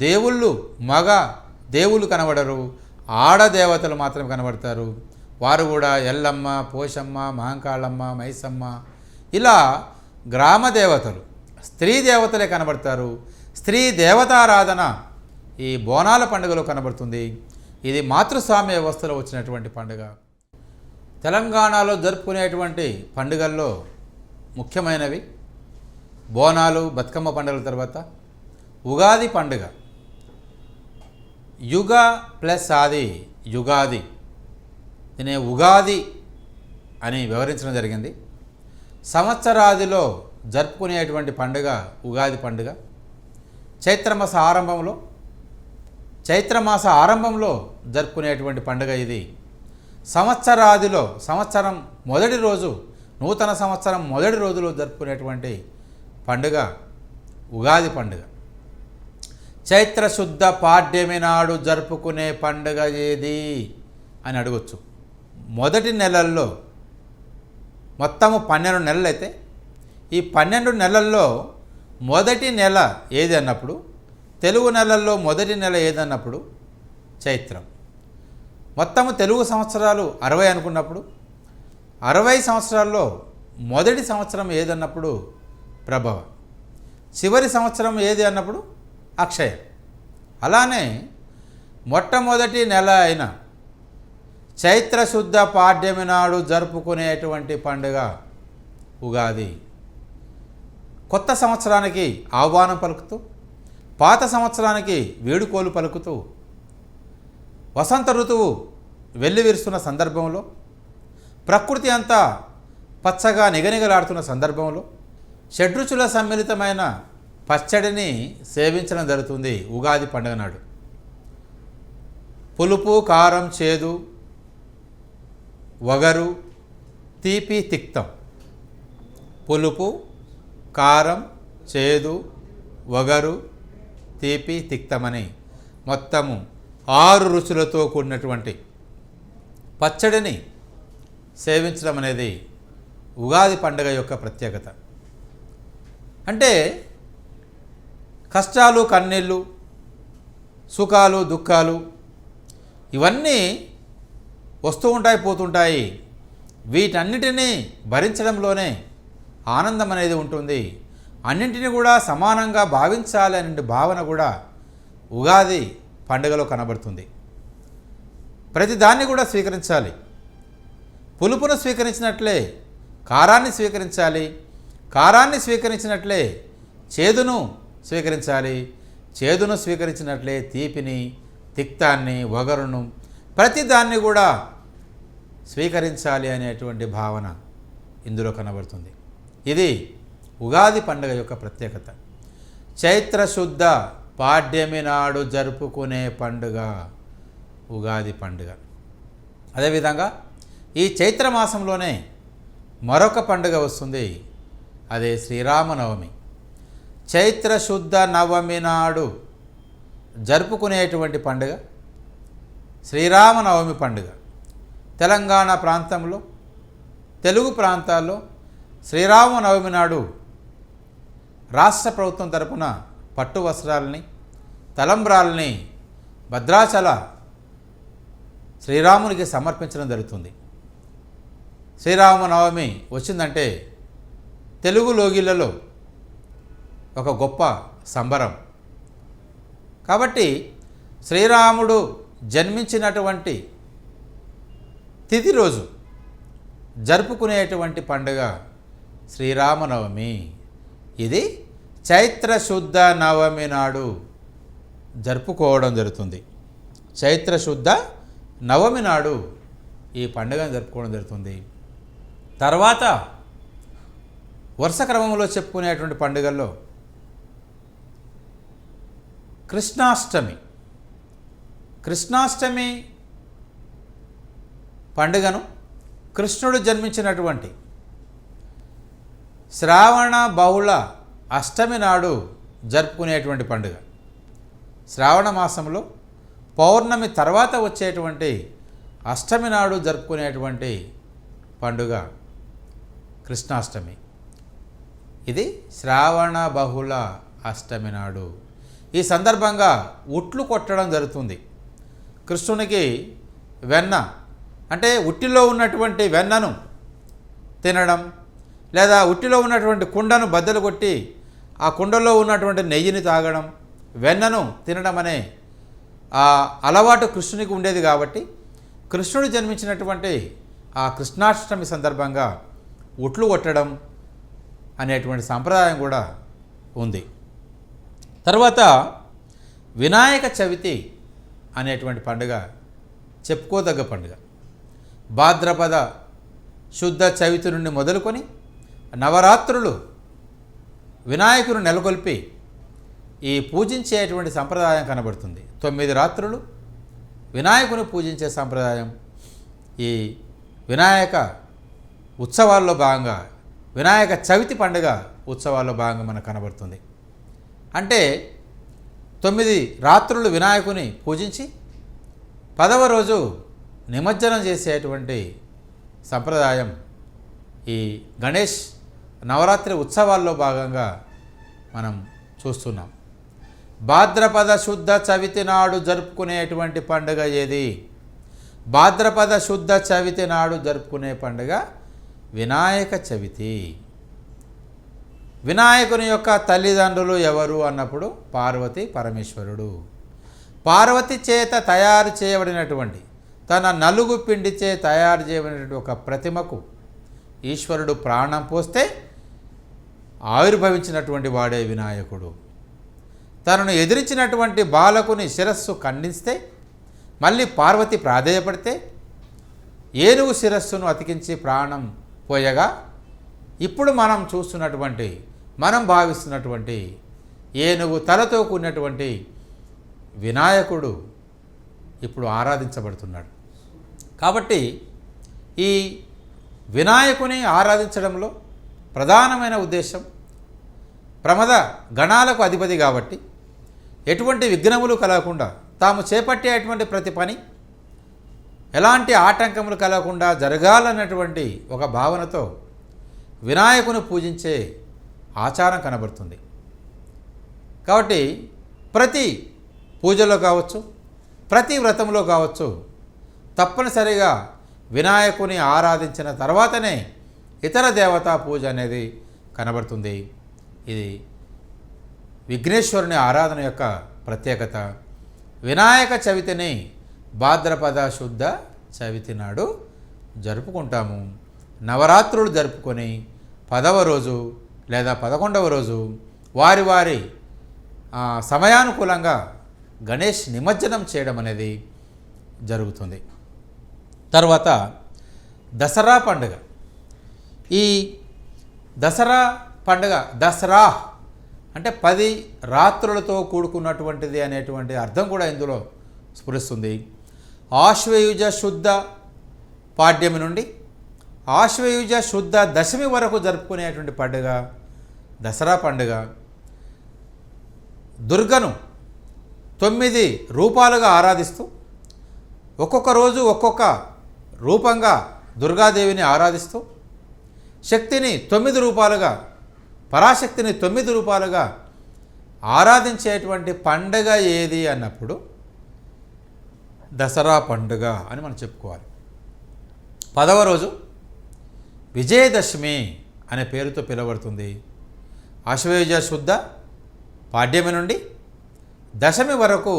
దేవుళ్ళు కనబడరు. ఆడదేవతలు మాత్రమే కనబడతారు. వారు కూడా ఎల్లమ్మ, పోషమ్మ, మహంకాళమ్మ, మైసమ్మ ఇలా గ్రామ దేవతలు, స్త్రీ దేవతలే కనబడతారు. స్త్రీ దేవతారాధన ఈ బోనాల పండుగలో కనబడుతుంది. ఇది మాతృస్వామ్య వ్యవస్థలో వచ్చినటువంటి పండుగ. తెలంగాణలో జరుపుకునేటువంటి పండుగల్లో ముఖ్యమైనవి బోనాలు, బతుకమ్మ పండుగల తర్వాత ఉగాది పండుగ. యుగ ప్లస్ ఆది యుగాది, దీని ఉగాది అని వివరించడం జరిగింది. సంవత్సరాదిలో జరుపుకునేటువంటి పండుగ ఉగాది పండుగ. చైత్రమాస ఆరంభంలో జరుపుకునేటువంటి పండుగ ఇది. సంవత్సరాదిలో సంవత్సరం మొదటి రోజు, నూతన సంవత్సరం మొదటి రోజులో జరుపుకునేటువంటి పండుగ ఉగాది పండుగ. చైత్రశుద్ధ పాడ్యమి నాడు జరుపుకునే పండుగ ఏది అని అడగొచ్చు. మొదటి నెలల్లో మొత్తము 12 నెలలు అయితే ఈ 12 నెలల్లో మొదటి నెల ఏది అన్నప్పుడు, తెలుగు నెలల్లో మొదటి నెల ఏదన్నప్పుడు చైత్రం. మొత్తము తెలుగు సంవత్సరాలు 60 అనుకున్నప్పుడు 60 సంవత్సరాల్లో మొదటి సంవత్సరం ఏదన్నప్పుడు ప్రభవ, చివరి సంవత్సరం ఏది అన్నప్పుడు అక్షయ. అలానే మొట్టమొదటి నెల అయిన చైత్రశుద్ధ పాడ్యమి నాడు జరుపుకునేటువంటి పండుగ ఉగాది. కొత్త సంవత్సరానికి ఆహ్వానం పలుకుతూ, పాత సంవత్సరానికి వేడుకోలు పలుకుతూ, వసంత ఋతువు వెల్లివిరుస్తున్న సందర్భంలో, ప్రకృతి అంతా పచ్చగా నిగనిగలాడుతున్న సందర్భంలో షడ్రుచుల సమ్మిళితమైన పచ్చడిని సేవించడం జరుగుతుంది ఉగాది పండుగ నాడు. పులుపు, కారం, చేదు, వగరు, తీపి, తిక్తం. పులుపు, కారం, చేదు, వగరు, తీపి, తిక్తమని మొత్తము 6 రుచులతో కూడినటువంటి పచ్చడిని సేవించడం అనేది ఉగాది పండుగ యొక్క ప్రత్యేకత. అంటే కష్టాలు, కన్నీళ్ళు, సుఖాలు, దుఃఖాలు ఇవన్నీ వస్తూ ఉంటాయి, పోతుంటాయి. వీటన్నిటినీ భరించడంలోనే ఆనందం అనేది ఉంటుంది. అన్నింటినీ కూడా సమానంగా భావించాలి అనే భావన కూడా ఉగాది పండుగలో కనబడుతుంది. ప్రతిదాన్ని కూడా స్వీకరించాలి. పులుపును స్వీకరించినట్లే కారాన్ని స్వీకరించాలి, కారాన్ని స్వీకరించినట్లే చేదును స్వీకరించాలి, చేదును స్వీకరించినట్లే తీపిని, తిక్తాన్ని, వగరును ప్రతిదాన్ని కూడా స్వీకరించాలి అనేటువంటి భావన ఇందులో కనబడుతుంది. ఇది ఉగాది పండుగ యొక్క ప్రత్యేకత. చైత్రశుద్ధ పాడ్యమి నాడు జరుపుకునే పండుగ ఉగాది పండుగ. అదేవిధంగా ఈ చైత్రమాసంలోనే మరొక పండుగ వస్తుంది, అదే శ్రీరామనవమి. చైత్రశుద్ధ నవమి నాడు జరుపుకునేటువంటి పండుగ శ్రీరామనవమి పండుగ. తెలంగాణ ప్రాంతంలో, తెలుగు ప్రాంతాల్లో శ్రీరామనవమి నాడు రాష్ట్ర ప్రభుత్వం తరపున పట్టు వస్త్రాలని, తలంబ్రాలని భద్రాచల శ్రీరామునికి సమర్పించడం జరుగుతుంది. శ్రీరామనవమి వచ్చిందంటే తెలుగు లోగిళ్లలో ఒక గొప్ప సంబరం. కాబట్టి శ్రీరాముడు జన్మించినటువంటి తిథి రోజు జరుపుకునేటువంటి పండుగ శ్రీరామనవమి. ఇది చైత్రశుద్ధ నవమి నాడు జరుపుకోవడం జరుగుతుంది. చైత్రశుద్ధ నవమి నాడు ఈ పండుగను జరుపుకోవడం జరుగుతుంది. తర్వాత వరుస క్రమంలో చెప్పుకునేటువంటి పండుగల్లో కృష్ణాష్టమి. కృష్ణాష్టమి పండుగను కృష్ణుడు జన్మించినటువంటి శ్రావణ బహుళ అష్టమి నాడు జరుపుకునేటువంటి పండుగ. శ్రావణ మాసంలో పౌర్ణమి తర్వాత వచ్చేటువంటి అష్టమి నాడు జరుపుకునేటువంటి పండుగ కృష్ణాష్టమి. ఇది శ్రావణ బహుళ అష్టమి నాడు. ఈ సందర్భంగా ఉట్లు కొట్టడం జరుగుతుంది. కృష్ణునికి వెన్న అంటే ఉట్టిలో ఉన్నటువంటి వెన్నను తినడం, లేదా ఉట్టిలో ఉన్నటువంటి కుండను బద్దలు కొట్టి ఆ కుండలో ఉన్నటువంటి నెయ్యిని తాగడం, వెన్నను తినడం అనే ఆ అలవాటు కృష్ణునికి ఉండేది. కాబట్టి కృష్ణుడు జన్మించినటువంటి ఆ కృష్ణాష్టమి సందర్భంగా ఉట్లు కొట్టడం అనేటువంటి సాంప్రదాయం కూడా ఉంది. తర్వాత వినాయక చవితి అనేటువంటి పండుగ చెప్పుకోదగ్గ పండుగ. భాద్రపద శుద్ధ చవితి నుండి మొదలుకొని నవరాత్రులు వినాయకుని నెలకొల్పి ఈ పూజించేటువంటి సంప్రదాయం కనబడుతుంది. 9 రాత్రులు వినాయకుని పూజించే సంప్రదాయం ఈ వినాయక ఉత్సవాల్లో భాగంగా, వినాయక చవితి పండుగ ఉత్సవాల్లో భాగంగా మనకు కనబడుతుంది. అంటే 9 రాత్రులు వినాయకుని పూజించి 10వ రోజు నిమజ్జనం చేసేటువంటి సంప్రదాయం ఈ గణేష్ నవరాత్రి ఉత్సవాల్లో భాగంగా మనం చూస్తున్నాం. భాద్రపద శుద్ధ చవితి నాడు జరుపుకునేటువంటి పండుగ ఏది? భాద్రపద శుద్ధ చవితి నాడు జరుపుకునే పండుగ వినాయక చవితి. వినాయకుని యొక్క తల్లిదండ్రులు ఎవరు అన్నప్పుడు పార్వతి పరమేశ్వరుడు. పార్వతి చేత తయారు చేయబడినటువంటి తన నలుగు పిండిచే తయారు చేయబడినటువంటి ఒక ప్రతిమకు ఈశ్వరుడు ప్రాణం పోస్తే ఆవిర్భవించినటువంటి వాడే వినాయకుడు. తనను ఎదిరించినటువంటి బాలకుని శిరస్సు ఖండిస్తే మళ్ళీ పార్వతి ప్రాధేయపడితే ఏనుగు శిరస్సును అతికించి ప్రాణం పోయగా ఇప్పుడు మనం చూస్తున్నటువంటి, మనం భావిస్తున్నటువంటి ఏనుగు తలతో కూడినటువంటి వినాయకుడు ఇప్పుడు ఆరాధించబడుతున్నాడు. కాబట్టి ఈ వినాయకుని ఆరాధించడంలో ప్రధానమైన ఉద్దేశం, ప్రమద గణాలకు అధిపతి కాబట్టి ఎటువంటి విఘ్నములు కలగకుండా తాము చేపట్టేటువంటి ప్రతి పని ఎలాంటి ఆటంకములు కలగకుండా జరగాలన్నటువంటి ఒక భావనతో వినాయకుని పూజించే ఆచారం కనబడుతుంది. కాబట్టి ప్రతి పూజలో కావచ్చు, ప్రతి వ్రతంలో కావచ్చు, తప్పనిసరిగా వినాయకుని ఆరాధించిన తర్వాతనే ఇతర దేవతా పూజ అనేది కనబడుతుంది. ఇది విఘ్నేశ్వరుని ఆరాధన యొక్క ప్రత్యేకత. వినాయక చవితిని భాద్రపద శుద్ధ చవితి నాడు జరుపుకుంటాము. నవరాత్రులు జరుపుకొని 10వ రోజు లేదా 11వ రోజు వారి వారి సమయానుకూలంగా గణేష్ నిమజ్జనం చేయడం అనేది జరుగుతుంది. తర్వాత దసరా పండుగ. ఈ దసరా పండుగ, దసరా అంటే 10 రాత్రులతో కూడుకున్నటువంటిది అనేటువంటి అర్థం కూడా ఇందులో స్ఫురిస్తుంది. ఆశ్వయుజ శుద్ధ పాడ్యమి నుండి ఆశ్వయుజ శుద్ధ దశమి వరకు జరుపుకునేటువంటి పండుగ దసరా పండుగ. దుర్గను 9 రూపాలుగా ఆరాధిస్తూ ఒక్కొక్క రోజు ఒక్కొక్క రూపంగా దుర్గాదేవిని ఆరాధిస్తూ శక్తిని 9 రూపాలుగా, పరాశక్తిని 9 రూపాలుగా ఆరాధించేటువంటి పండుగ ఏది అన్నప్పుడు దసరా పండుగ అని మనం చెప్పుకోవాలి. 10వ రోజు విజయదశమి అనే పేరుతో పిలువబడుతుంది. ఆశ్వయుజ శుద్ధ పాడ్యమి నుండి దశమి వరకు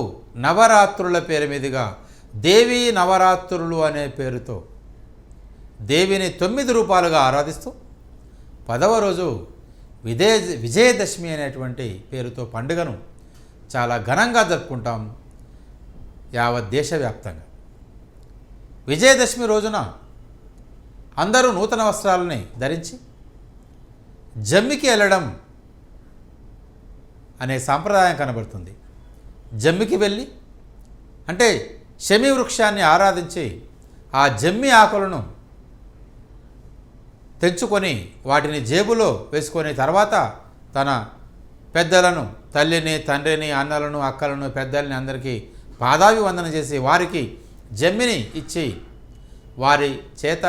నవరాత్రుల పేరు మీదుగా దేవీ నవరాత్రులు అనే పేరుతో దేవిని 9 రూపాలుగా ఆరాధిస్తూ 10వ రోజు విజయదశమి అనేటువంటి పేరుతో పండుగను చాలా ఘనంగా జరుపుకుంటాం యావత్ దేశవ్యాప్తంగా. విజయదశమి రోజున అందరూ నూతన వస్త్రాలని ధరించి జమ్మికి వెళ్ళడం అనే సాంప్రదాయం కనబడుతుంది. జమ్మికి వెళ్ళి అంటే శమి వృక్షాన్ని ఆరాధించి ఆ జమ్మి ఆకులను తెంచుకొని వాటిని జేబులో వేసుకొని తర్వాత తన పెద్దలను, తల్లిని, తండ్రిని, అన్నలను, అక్కలను, పెద్దల్ని అందరికీ పాదాభివందనం చేసి వారికి జమ్మిని ఇచ్చి వారి చేత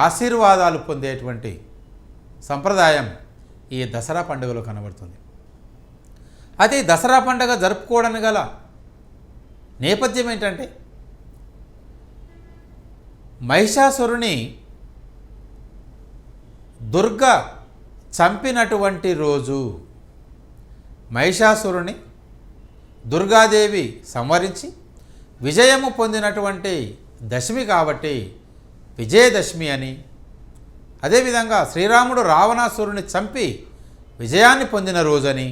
ఆశీర్వాదాలు పొందేటువంటి సంప్రదాయం ఈ దసరా పండుగలో కనబడుతుంది. అది దసరా పండుగ జరుపుకోవడానికి గల నేపథ్యం ఏంటంటే మహిషాసురుని దుర్గ చంపినటువంటి రోజు. మహిషాసురుని దుర్గాదేవి సంవరించి విజయము పొందినటువంటి దశమి కాబట్టి విజయదశమి అని, అదేవిధంగా శ్రీరాముడు రావణాసురుని చంపి విజయాన్ని పొందిన రోజని,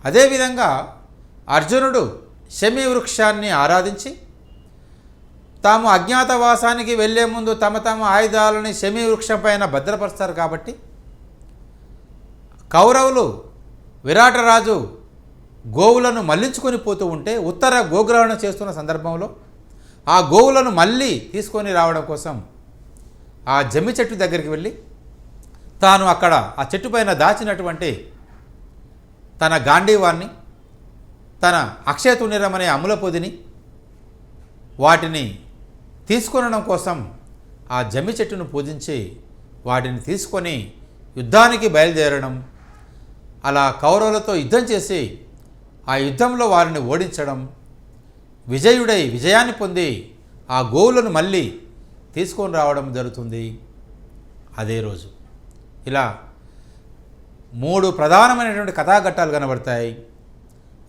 అదేవిధంగా అర్జునుడు శమి వృక్షాన్ని ఆరాధించి తాము అజ్ఞాతవాసానికి వెళ్ళే ముందు తమ ఆయుధాలని శమి వృక్షం పైన భద్రపరుస్తారు కాబట్టి కౌరవులు విరాటరాజు గోవులను మళ్లించుకొని పోతూ ఉంటే ఉత్తర గోగ్రహణం చేస్తున్న సందర్భంలో ఆ గోవులను మళ్ళీ తీసుకొని రావడం కోసం ఆ జమ్మి చెట్టు దగ్గరికి వెళ్ళి తాను అక్కడ ఆ చెట్టు పైన దాచినటువంటి తన గాంధీవాన్ని, తన అక్షయతుణిరం అనే అమ్ముల పొదిని, వాటిని తీసుకొనడం కోసం ఆ జమ్మి చెట్టును పూజించి వాటిని తీసుకొని యుద్ధానికి బయలుదేరడం, అలా కౌరవులతో యుద్ధం చేసి ఆ యుద్ధంలో వారిని ఓడించడం, విజయుడై విజయాన్ని పొంది ఆ గోవులను మళ్ళీ తీసుకొని రావడం జరుగుతుంది అదే రోజు. ఇలా 3 ప్రధానమైనటువంటి కథాఘట్టాలు కనబడతాయి.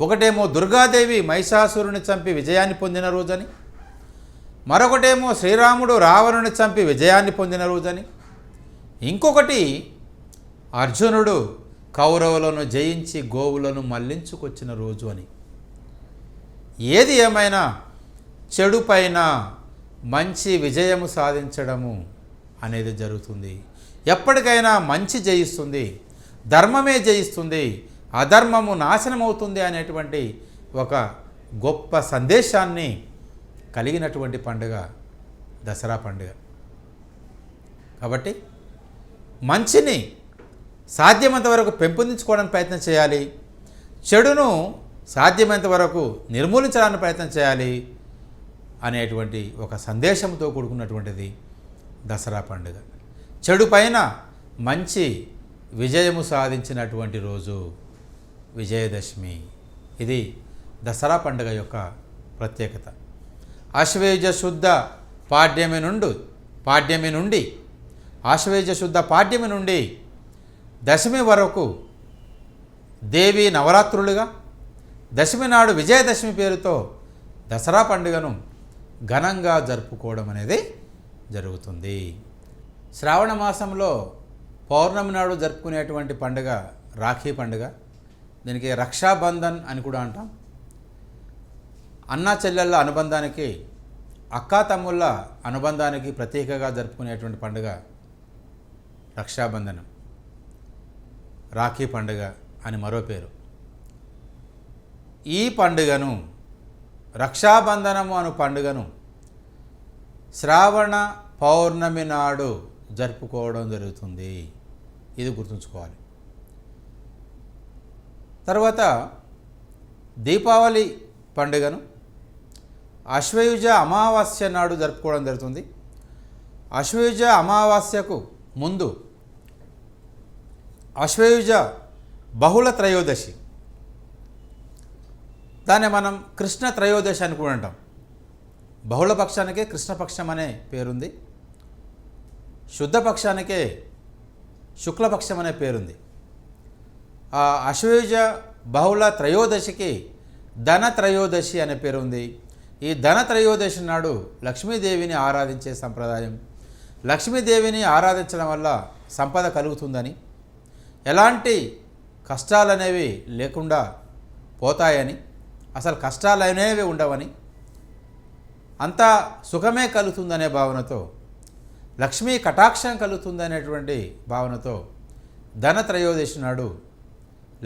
ఒకటేమో దుర్గాదేవి మహిషాసురుని చంపి విజయాన్ని పొందిన రోజని, మరొకటేమో శ్రీరాముడు రావణుని చంపి విజయాన్ని పొందిన రోజని, ఇంకొకటి అర్జునుడు కౌరవులను జయించి గోవులను మళ్లించుకొచ్చిన రోజు అని. ఏది ఏమైనా చెడు పైన మంచి విజయము సాధించడము అనేది జరుగుతుంది. ఎప్పటికైనా మంచి జయిస్తుంది, ధర్మమే జయిస్తుంది, అధర్మము నాశనం అవుతుంది అనేటువంటి ఒక గొప్ప సందేశాన్ని కలిగినటువంటి పండుగ దసరా పండుగ. కాబట్టి మంచిని సాధ్యమైనంత వరకు పెంపొందించుకోవడానికి ప్రయత్నం చేయాలి, చెడును సాధ్యమైనంత వరకు నిర్మూలించడానికి ప్రయత్నం చేయాలి అనేటువంటి ఒక సందేశంతో కూడుకున్నటువంటిది దసరా పండుగ. చెడు పైన మంచి విజయము సాధించినటువంటి రోజు విజయదశమి. ఇది దసరా పండుగ యొక్క ప్రత్యేకత. ఆశ్వేయుజ శుద్ధ పాడ్యమి నుండి ఆశ్వేయుజ శుద్ధ పాడ్యమి నుండి దశమి వరకు దేవి నవరాత్రులుగా, దశమి నాడు విజయదశమి పేరుతో దసరా పండుగను ఘనంగా జరుపుకోవడం అనేది జరుగుతుంది. శ్రావణ మాసంలో పౌర్ణమి నాడు జరుపుకునేటువంటి పండుగ రాఖీ పండుగ. దీనికి రక్షాబంధన్ అని కూడా అంటాం. అన్నా చెల్లెళ్ళ అనుబంధానికి, అక్కా తమ్ముళ్ళ అనుబంధానికి ప్రతీకగా జరుపుకునేటువంటి పండుగ రక్షాబంధనం, రాఖీ పండుగ అని మరో పేరు. ఈ పండుగను, రక్షాబంధనము అను పండుగను శ్రావణ పౌర్ణమి నాడు జరుపుకోవడం జరుగుతుంది. ఇది గుర్తుంచుకోవాలి. తర్వాత దీపావళి పండుగను ఆశ్వయుజ అమావాస్య నాడు జరుపుకోవడం జరుగుతుంది. ఆశ్వయుజ అమావాస్యకు ముందు ఆశ్వయుజ బహుళ త్రయోదశి, దాన్ని మనం కృష్ణ త్రయోదశి అని కూడా అంటాం. బహుళపక్షానికే కృష్ణపక్షం అనే పేరుంది, శుద్ధపక్షానికే శుక్లపక్షం అనే పేరుంది. ఆ ఆశ్వయుజ బహుళ త్రయోదశికి ధన త్రయోదశి అనే పేరు ఉంది. ఈ ధన త్రయోదశి నాడు లక్ష్మీదేవిని ఆరాధించే సంప్రదాయం. లక్ష్మీదేవిని ఆరాధించడం వల్ల సంపద కలుగుతుందని, ఎలాంటి కష్టాలనేవి లేకుండా పోతాయని, అసలు కష్టాలు అనేవి ఉండవని, అంతా సుఖమే కలుగుతుందనే భావనతో, లక్ష్మీ కటాక్షం కలుగుతుందనేటువంటి భావనతో ధన త్రయోదశి నాడు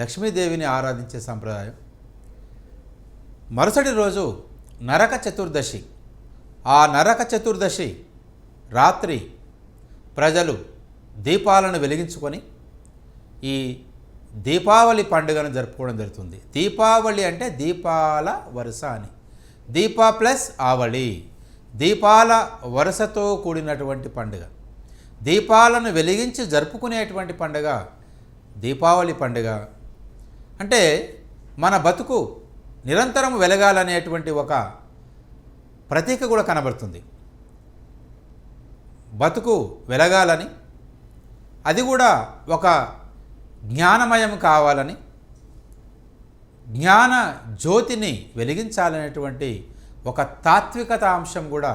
లక్ష్మీదేవిని ఆరాధించే సంప్రదాయం. మరుసటి రోజు నరక చతుర్దశి. ఆ నరక చతుర్దశి రాత్రి ప్రజలు దీపాలను వెలిగించుకొని ఈ దీపావళి పండుగను జరుపుకోవడం జరుగుతుంది. దీపావళి అంటే దీపాల వరుస అని, దీప ప్లస్ ఆవళి, దీపాల వరుసతో కూడినటువంటి పండుగ. దీపాలను వెలిగించి జరుపుకునేటువంటి పండుగ దీపావళి పండుగ. అంటే మన బతుకు నిరంతరం వెలగాలనేటువంటి ఒక ప్రతీక కూడా కనబడుతుంది. బతుకు వెలగాలని, అది కూడా ఒక జ్ఞానమయం కావాలని, జ్ఞాన జ్యోతిని వెలిగించాలనేటువంటి ఒక తాత్వికత అంశం కూడా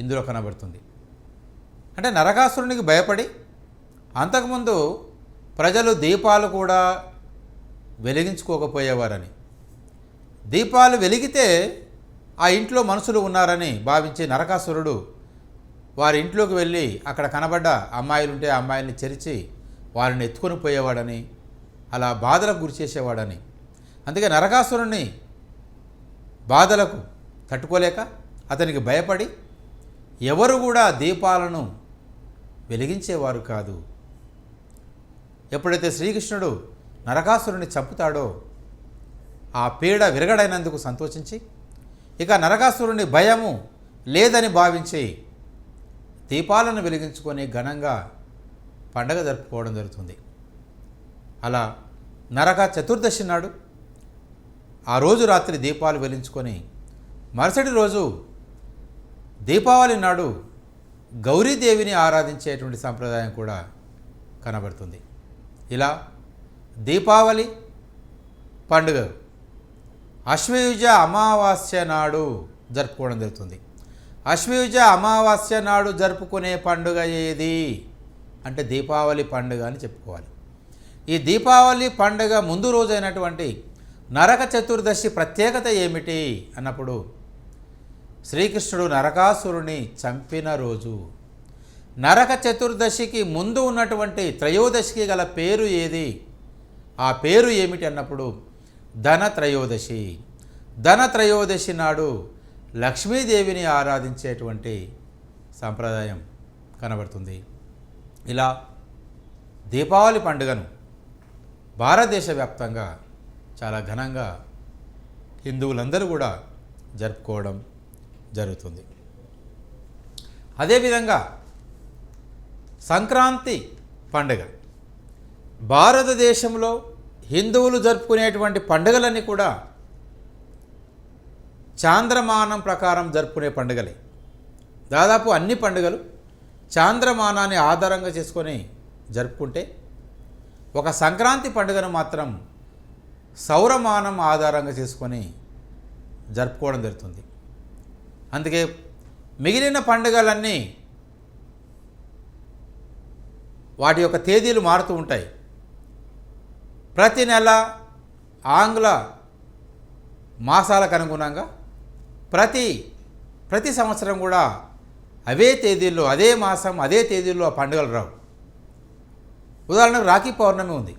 ఇందులో కనబడుతుంది. అంటే నరకాసురునికి భయపడి అంతకుముందు ప్రజలు దీపాలు కూడా వెలిగించుకోకపోయేవారని, దీపాలు వెలిగితే ఆ ఇంట్లో మనుషులు ఉన్నారని భావించి నరకాసురుడు వారి ఇంట్లోకి వెళ్ళి అక్కడ కనబడ్డ అమ్మాయిలుంటే ఆ అమ్మాయిల్ని చెరిచి వారిని ఎత్తుకొని పోయేవాడని, అలా బాధలకు గురి చేసేవాడని. అందుకే నరకాసురుని బాధలకు తట్టుకోలేక అతనికి భయపడి ఎవరు కూడా దీపాలను వెలిగించేవారు కాదు. ఎప్పుడైతే శ్రీకృష్ణుడు నరకాసురుని చంపుతాడో ఆ పీడ విరగడైనందుకు సంతోషించి, ఇక నరకాసురుని భయము లేదని భావించి దీపాలను వెలిగించుకొని ఘనంగా పండగ జరుపుకోవడం జరుగుతుంది. అలా నరక చతుర్దశి నాడు ఆ రోజు రాత్రి దీపాలు వెలిగించుకొని మరుసటి రోజు దీపావళి నాడు గౌరీదేవిని ఆరాధించేటువంటి సంప్రదాయం కూడా కనబడుతుంది. ఇలా దీపావళి పండుగ అశ్వయుజ అమావాస్య నాడు జరుపుకోవడం జరుగుతుంది. అశ్వయుజ అమావాస్య నాడు జరుపుకునే పండుగ ఏది అంటే దీపావళి పండుగ అని చెప్పుకోవాలి. ఈ దీపావళి పండుగ ముందు రోజైనటువంటి నరక చతుర్దశి ప్రత్యేకత ఏమిటి అన్నప్పుడు శ్రీకృష్ణుడు నరకాసురుని చంపిన రోజు. నరక చతుర్దశికి ముందు ఉన్నటువంటి త్రయోదశికి గల పేరు ఏది, ఆ పేరు ఏమిటి అన్నప్పుడు ధనత్రయోదశి. ధనత్రయోదశి నాడు లక్ష్మీదేవిని ఆరాధించేటువంటి సంప్రదాయం కనబడుతుంది. ఇలా దీపావళి పండుగను భారతదేశ వ్యాప్తంగా చాలా ఘనంగా హిందువులందరూ కూడా జరుపుకోవడం జరుగుతుంది. అదేవిధంగా సంక్రాంతి పండుగ భారతదేశంలో హిందువులు జరుపుకునేటువంటి పండుగలన్నీ కూడా చాంద్రమానం ప్రకారం జరుపుకునే పండుగలే. దాదాపు అన్ని పండుగలు చాంద్రమానాన్ని ఆధారంగా చేసుకొని జరుపుకుంటే ఒక సంక్రాంతి పండుగను మాత్రం సౌరమానం ఆధారంగా చేసుకొని జరుపుకోవడం జరుగుతుంది. అందుకే మిగిలిన పండుగలన్నీ వాటి యొక్క తేదీలు మారుతూ ఉంటాయి. ప్రతి నెల ఆంగ్ల మాసాలకు అనుగుణంగా ప్రతి సంవత్సరం కూడా అవే తేదీల్లో అదే మాసం అదే తేదీల్లో ఆ పండుగలు రావు. ఉదాహరణకు రాఖీ పౌర్ణమి ఉంది.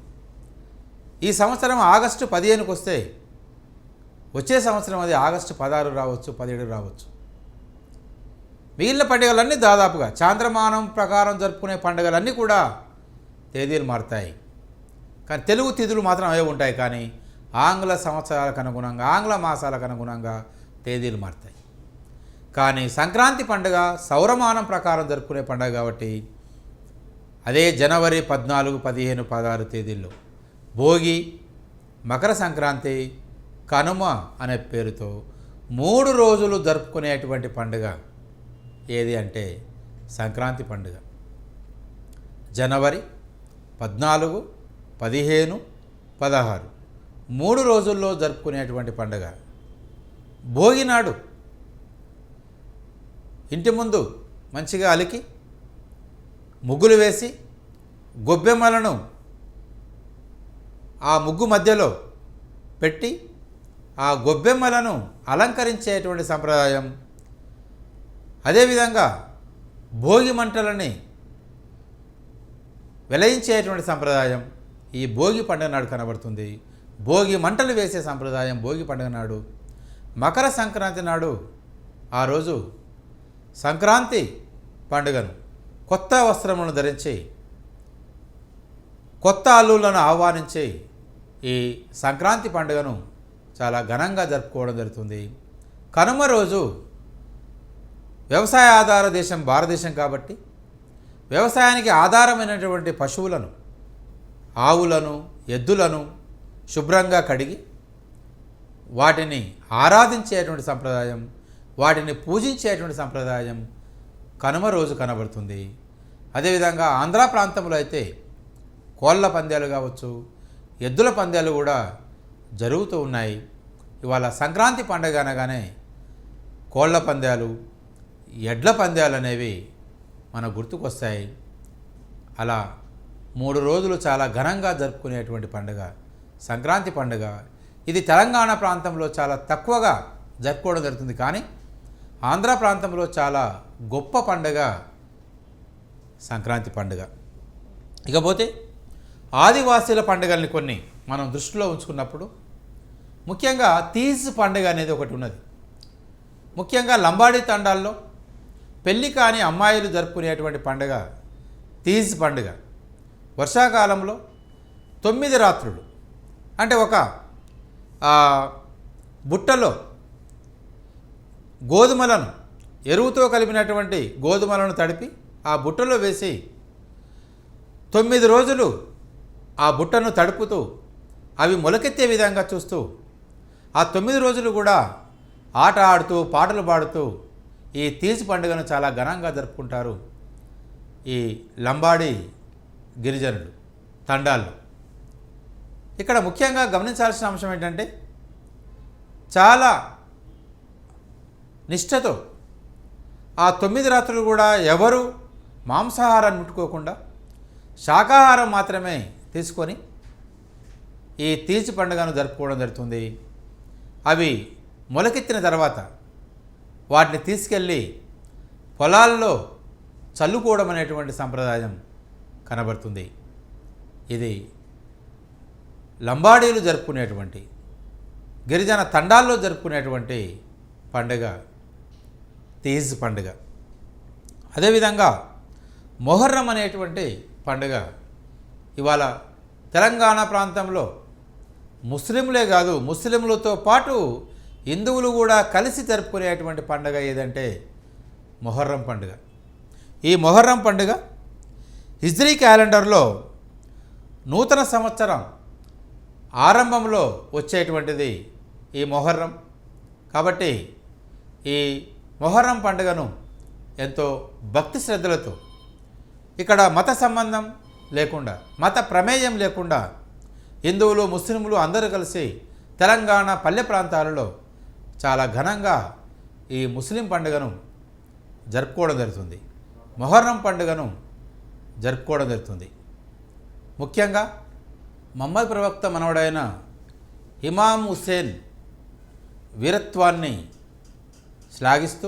ఈ సంవత్సరం ఆగస్టు 15కు వస్తే వచ్చే సంవత్సరం అది ఆగస్టు 16 రావచ్చు, 17 రావచ్చు. మిగిలిన పండుగలన్నీ దాదాపుగా చాంద్రమానం ప్రకారం జరుపుకునే పండుగలన్నీ కూడా తేదీలు మారుతాయి. కానీ తెలుగు తిథులు మాత్రం అవే ఉంటాయి. కానీ ఆంగ్ల సంవత్సరాలకు అనుగుణంగా ఆంగ్ల మాసాలకు అనుగుణంగా తేదీలు మారుతాయి. కానీ సంక్రాంతి పండుగ సౌరమానం ప్రకారం జరుపుకునే పండుగ కాబట్టి అదే జనవరి 14, 15, 16 తేదీల్లో భోగి, మకర సంక్రాంతి, కనుమ అనే పేరుతో 3 రోజులు జరుపుకునేటువంటి పండుగ ఏది అంటే సంక్రాంతి పండుగ. జనవరి 14, 15, 16 3 రోజుల్లో జరుపుకునేటువంటి పండుగ. భోగి నాడు ఇంటి ముందు మంచిగా అలికి ముగ్గులు వేసి గొబ్బెమ్మలను ఆ ముగ్గు మధ్యలో పెట్టి ఆ గొబ్బెమ్మలను అలంకరించేటువంటి సంప్రదాయం. అదేవిధంగా భోగి మంటలని వెలయించేటువంటి సంప్రదాయం ఈ భోగి పండుగ నాడు కనబడుతుంది. భోగి మంటలు వేసే సంప్రదాయం భోగి పండుగ నాడు. మకర సంక్రాంతి నాడు ఆ రోజు సంక్రాంతి పండుగను కొత్త వస్త్రములను ధరించి కొత్త అల్లులను ఆహ్వానించి ఈ సంక్రాంతి పండుగను చాలా ఘనంగా జరుపుకోవడం జరుగుతుంది. కనుమ రోజు వ్యవసాయ ఆధార దేశం భారతదేశం కాబట్టి వ్యవసాయానికి ఆధారమైనటువంటి పశువులను, ఆవులను, ఎద్దులను శుభ్రంగా కడిగి వాటిని ఆరాధించేటువంటి సంప్రదాయం, వాటిని పూజించేటువంటి సంప్రదాయం కనుమ రోజు కనబడుతుంది. అదేవిధంగా ఆంధ్ర ప్రాంతంలో అయితే కోళ్ళ పందాలు కావచ్చు, ఎద్దుల పందాలు కూడా జరుగుతూ ఉన్నాయి. ఇవాళ సంక్రాంతి పండుగ అనగానే కోళ్ళ పందాలు, ఎడ్ల పందాలు అనేవి మన గుర్తుకొస్తాయి. అలా 3 రోజులు చాలా ఘనంగా జరుపుకునేటువంటి పండుగ సంక్రాంతి పండుగ. ఇది తెలంగాణ ప్రాంతంలో చాలా తక్కువగా జరుపుకోవడం జరుగుతుంది. కానీ ఆంధ్ర ప్రాంతంలో చాలా గొప్ప పండుగ సంక్రాంతి పండుగ. ఇకపోతే ఆదివాసీల పండుగల్ని కొన్ని మనం దృష్టిలో ఉంచుకున్నప్పుడు ముఖ్యంగా తీజ్ పండుగ అనేది ఒకటి ఉన్నది. ముఖ్యంగా లంబాడీ తండాల్లో పెళ్లి కాని అమ్మాయిలు జరుపుకునేటువంటి పండుగ తీజ్ పండుగ. వర్షాకాలంలో 9 రాత్రులు అంటే ఒక బుట్టలో గోధుమలను ఎరువుతో కలిపినటువంటి గోధుమలను తడిపి ఆ బుట్టలో వేసి 9 రోజులు ఆ బుట్టను తడుపుతూ అవి మొలకెత్తే విధంగా చూస్తూ ఆ 9 రోజులు కూడా ఆట ఆడుతూ పాటలు పాడుతూ ఈ తీజ్ పండుగను చాలా ఘనంగా జరుపుకుంటారు ఈ లంబాడి గిరిజనులు తండాల్లో. ఇక్కడ ముఖ్యంగా గమనించాల్సిన అంశం ఏంటంటే చాలా నిష్ఠతో ఆ 9 రాత్రులు కూడా ఎవరు మాంసాహారాన్ని ముట్టుకోకుండా శాకాహారం మాత్రమే తీసుకొని ఈ తీజ్ పండుగను జరుపుకోవడం జరుగుతుంది. అవి మొలకెత్తిన తర్వాత వాటిని తీసుకెళ్ళి పొలాల్లో చల్లుకోవడం అనేటువంటి సంప్రదాయం కనబడుతుంది. ఇది లంబాడీలు జరుపుకునేటువంటి గిరిజన తండాల్లో జరుపుకునేటువంటి పండుగ తీజ్ పండుగ. అదేవిధంగా మొహర్రం అనేటువంటి పండుగ ఇవాళ తెలంగాణ ప్రాంతంలో ముస్లింలే కాదు, ముస్లింలతో పాటు హిందువులు కూడా కలిసి జరుపుకునేటువంటి పండుగ ఏదంటే మొహర్రం పండుగ. ఈ మొహర్రం పండుగ హిజ్రీ క్యాలెండర్లో నూతన సంవత్సరం ఆరంభంలో వచ్చేటువంటిది ఈ మొహర్రం. కాబట్టి ఈ మొహర్రం పండుగను ఎంతో భక్తి శ్రద్ధలతో ఇక్కడ మత సంబంధం లేకుండా, మత ప్రమేయం లేకుండా హిందువులు ముస్లింలు అందరూ కలిసి తెలంగాణ పల్లె ప్రాంతాలలో చాలా ఘనంగా ఈ ముస్లిం పండుగను జరుపుకోవడం జరుగుతుంది. మొహర్రం పండుగను జరుపుకోవడం జరుగుతుంది. ముఖ్యంగా మహమ్మద్ ప్రవక్త మనవడైన ఇమాం హుస్సేన్ వీరత్వాన్ని శ్లాఘిస్తూ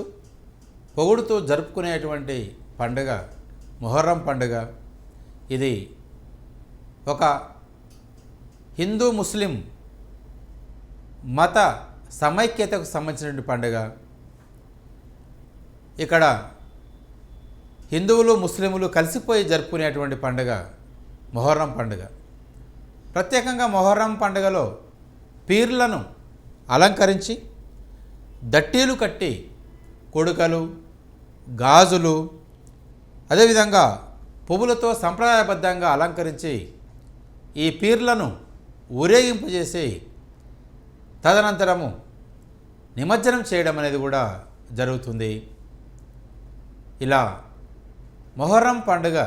పొగుడుతూ జరుపుకునేటువంటి పండుగ మొహర్రం పండుగ. ఇది ఒక హిందూ ముస్లిం మత సమైక్యతకు సంబంధించినటువంటి పండుగ. ఇక్కడ హిందువులు ముస్లింలు కలిసిపోయి జరుపుకునేటువంటి పండుగ మొహర్రం పండుగ. ప్రత్యేకంగా మొహర్రం పండుగలో పీర్లను అలంకరించి దట్టీలు కట్టి కొడుకలు గాజులు అదేవిధంగా పువ్వులతో సంప్రదాయబద్ధంగా అలంకరించి ఈ పీర్లను ఊరేగింపు చేసి తదనంతరము నిమజ్జనం చేయడం అనేది కూడా జరుగుతుంది. ఇలా మొహర్రం పండుగ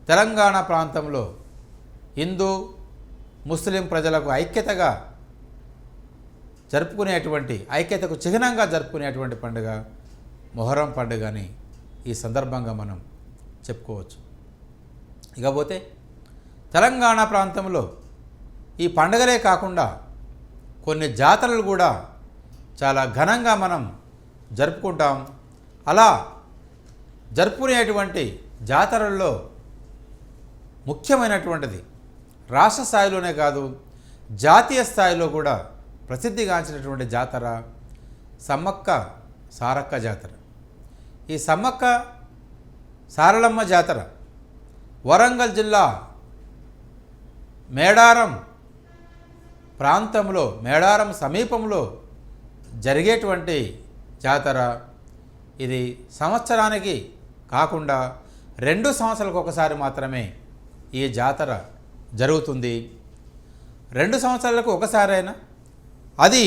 తెలంగాణ ప్రాంతంలో హిందూ ముస్లిం ప్రజలకు ఐక్యతగా జరుపుకునేటువంటి, ఐక్యతకు చిహ్నంగా జరుపుకునేటువంటి పండుగ మొహర్రం పండుగ అని ఈ సందర్భంగా మనం చెప్పుకోవచ్చు. ఇకపోతే తెలంగాణ ప్రాంతంలో ఈ పండుగలే కాకుండా కొన్ని జాతరలు కూడా చాలా ఘనంగా మనం జరుపుకుంటాం. అలా జరుపుకునేటువంటి జాతరల్లో ముఖ్యమైనటువంటిది రాష్ట్ర స్థాయిలోనే కాదు జాతీయ స్థాయిలో కూడా ప్రసిద్ధిగాంచినటువంటి జాతర సమ్మక్క సారక్క జాతర. ఈ సమ్మక్క సారలమ్మ జాతర వరంగల్ జిల్లా మేడారం ప్రాంతంలో, మేడారం సమీపంలో జరిగేటువంటి జాతర. ఇది సంవత్సరానికి కాకుండా 2 సంవత్సరాలకు ఒకసారి మాత్రమే ఈ జాతర జరుగుతుంది. 2 సంవత్సరాలకు ఒకసారైనా అది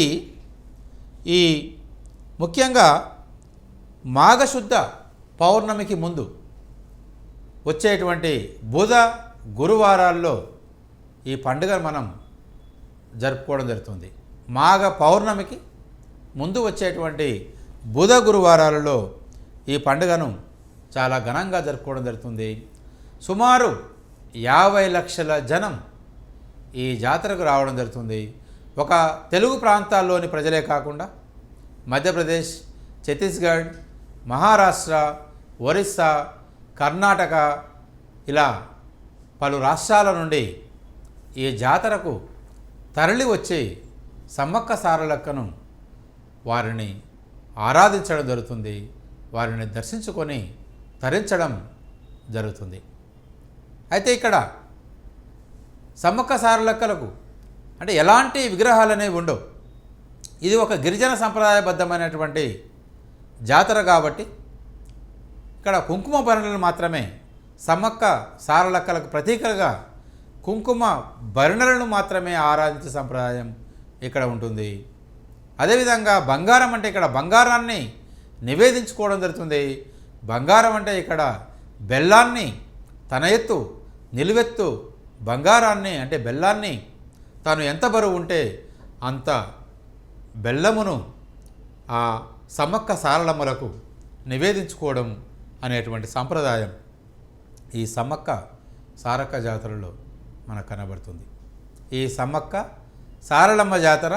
ఈ ముఖ్యంగా మాఘశుద్ధ పౌర్ణమికి ముందు వచ్చేటువంటి బుధ గురువారాల్లో ఈ పండుగను మనం జరుపుకోవడం జరుగుతుంది. మాఘ పౌర్ణమికి ముందు వచ్చేటువంటి బుధ గురువారాలలో ఈ పండుగను చాలా ఘనంగా జరుపుకోవడం జరుగుతుంది. సుమారు 50 లక్షల జనం ఈ జాతరకు రావడం జరుగుతుంది. ఒక తెలుగు ప్రాంతాల్లోని ప్రజలే కాకుండా మధ్యప్రదేశ్, ఛత్తీస్గఢ్, మహారాష్ట్ర, ఒరిస్సా, కర్ణాటక ఇలా పలు రాష్ట్రాల నుండి ఈ జాతరకు తరలి వచ్చి సమ్మక్క సారలక్కను వారిని ఆరాధించడం జరుగుతుంది. వారిని దర్శించుకొని తరించడం జరుగుతుంది. అయితే ఇక్కడ సమ్మక్క సారలక్కలకు అంటే ఎలాంటి విగ్రహాలు అనేవి ఉండవు. ఇది ఒక గిరిజన సంప్రదాయబద్ధమైనటువంటి జాతర కాబట్టి ఇక్కడ కుంకుమ భరణలు మాత్రమే సమ్మక్క సారలక్కలకు ప్రతీకలుగా కుంకుమ భరణలను మాత్రమే ఆరాధించే సంప్రదాయం ఇక్కడ ఉంటుంది. అదేవిధంగా బంగారం అంటే ఇక్కడ బంగారాన్ని నివేదించుకోవడం జరుగుతుంది. బంగారం అంటే ఇక్కడ బెల్లాన్ని తన ఎత్తు నిలువెత్తు బంగారాన్ని అంటే బెల్లాన్ని తాను ఎంత బరువు ఉంటే అంత బెల్లమును ఆ సమ్మక్క సారలమ్మలకు నివేదించుకోవడం అనేటువంటి సంప్రదాయం ఈ సమ్మక్క సారక్క జాతరలో మనకు కనబడుతుంది. ఈ సమ్మక్క సారలమ్మ జాతర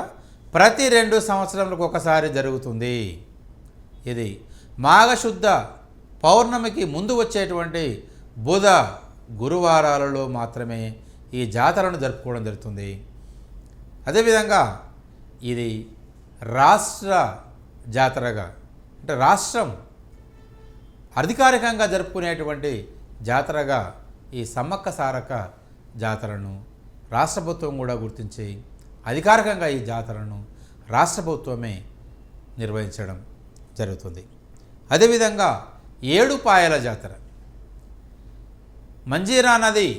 ప్రతి 2 సంవత్సరాలకు ఒకసారి జరుగుతుంది. ఇది మాఘశుద్ధ పౌర్ణమికి ముందు వచ్చేటువంటి బుధ గురువారాలలో మాత్రమే ఈ జాతరను జరుపుకోవడం జరుగుతుంది. అదేవిధంగా ఇది రాష్ట్ర జాతరగా అంటే రాష్ట్రం అధికారికంగా జరుపుకునేటువంటి జాతరగా ఈ సమ్మక్క సారక్క జాతరను రాష్ట్ర ప్రభుత్వం కూడా గుర్తించి అధికారికంగా ఈ జాతరను రాష్ట్ర ప్రభుత్వమే నిర్వహించడం జరుగుతుంది. అదేవిధంగా ఏడుపాయల జాతర మంజీరా నది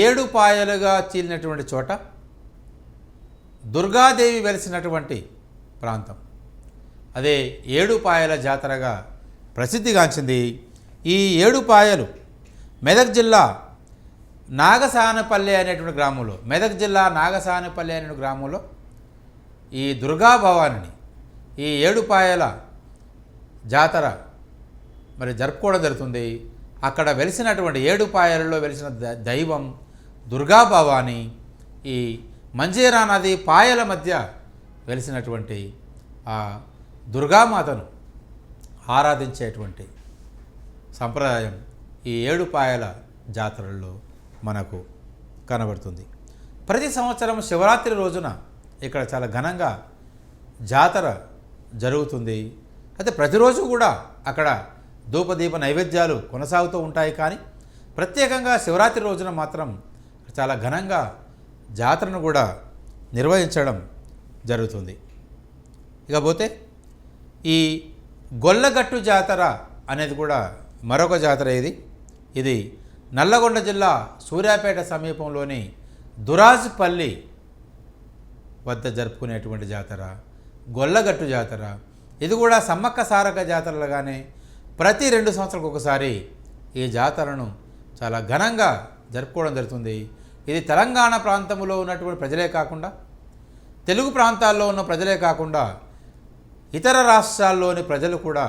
7 పాయలుగా చీలినటువంటి చోట దుర్గాదేవి వెలిసినటువంటి ప్రాంతం. అదే 7 పాయల జాతరగా ప్రసిద్ధిగాంచింది. ఈ 7 పాయలు మెదక్ జిల్లా నాగసానపల్లి అనేటువంటి గ్రామంలో మెదక్ జిల్లా నాగసానపల్లి అనే గ్రామంలో ఈ దుర్గా భవానిని ఈ 7 పాయల జాతర మరి జరుపుకోవడం జరుగుతుంది. అక్కడ వెలిసినటువంటి 7 పాయలలో వెలిసిన దైవం దుర్గా భవాని ఈ మంజీరా నది పాయల మధ్య వెలిసినటువంటి ఆ దుర్గామాతను ఆరాధించేటువంటి సంప్రదాయం ఈ 7 పాయల జాతరల్లో మనకు కనబడుతుంది. ప్రతి సంవత్సరం శివరాత్రి రోజున ఇక్కడ చాలా ఘనంగా జాతర జరుగుతుంది. అయితే ప్రతిరోజు కూడా అక్కడ ధూపదీప నైవేద్యాలు కొనసాగుతూ ఉంటాయి. కానీ ప్రత్యేకంగా శివరాత్రి రోజున మాత్రం చాలా ఘనంగా జాతరను కూడా నిర్వహించడం జరుగుతుంది. ఇకపోతే ఈ గొల్లగట్టు జాతర అనేది కూడా మరొక జాతర. ఇది నల్లగొండ జిల్లా సూర్యాపేట సమీపంలోని దురాజ్పల్లి వద్ద జరుపుకునేటువంటి జాతర గొల్లగట్టు జాతర. ఇది కూడా సమ్మక్క సారక్క జాతరలుగానే ప్రతి 2 సంవత్సరాలకు ఒకసారి ఈ జాతరను చాలా ఘనంగా జరుపుకోవడం జరుగుతుంది. ఇది తెలంగాణ ప్రాంతంలో ఉన్నటువంటి ప్రజలే కాకుండా తెలుగు ప్రాంతాల్లో ఉన్న ప్రజలే కాకుండా ఇతర రాష్ట్రాల్లోని ప్రజలు కూడా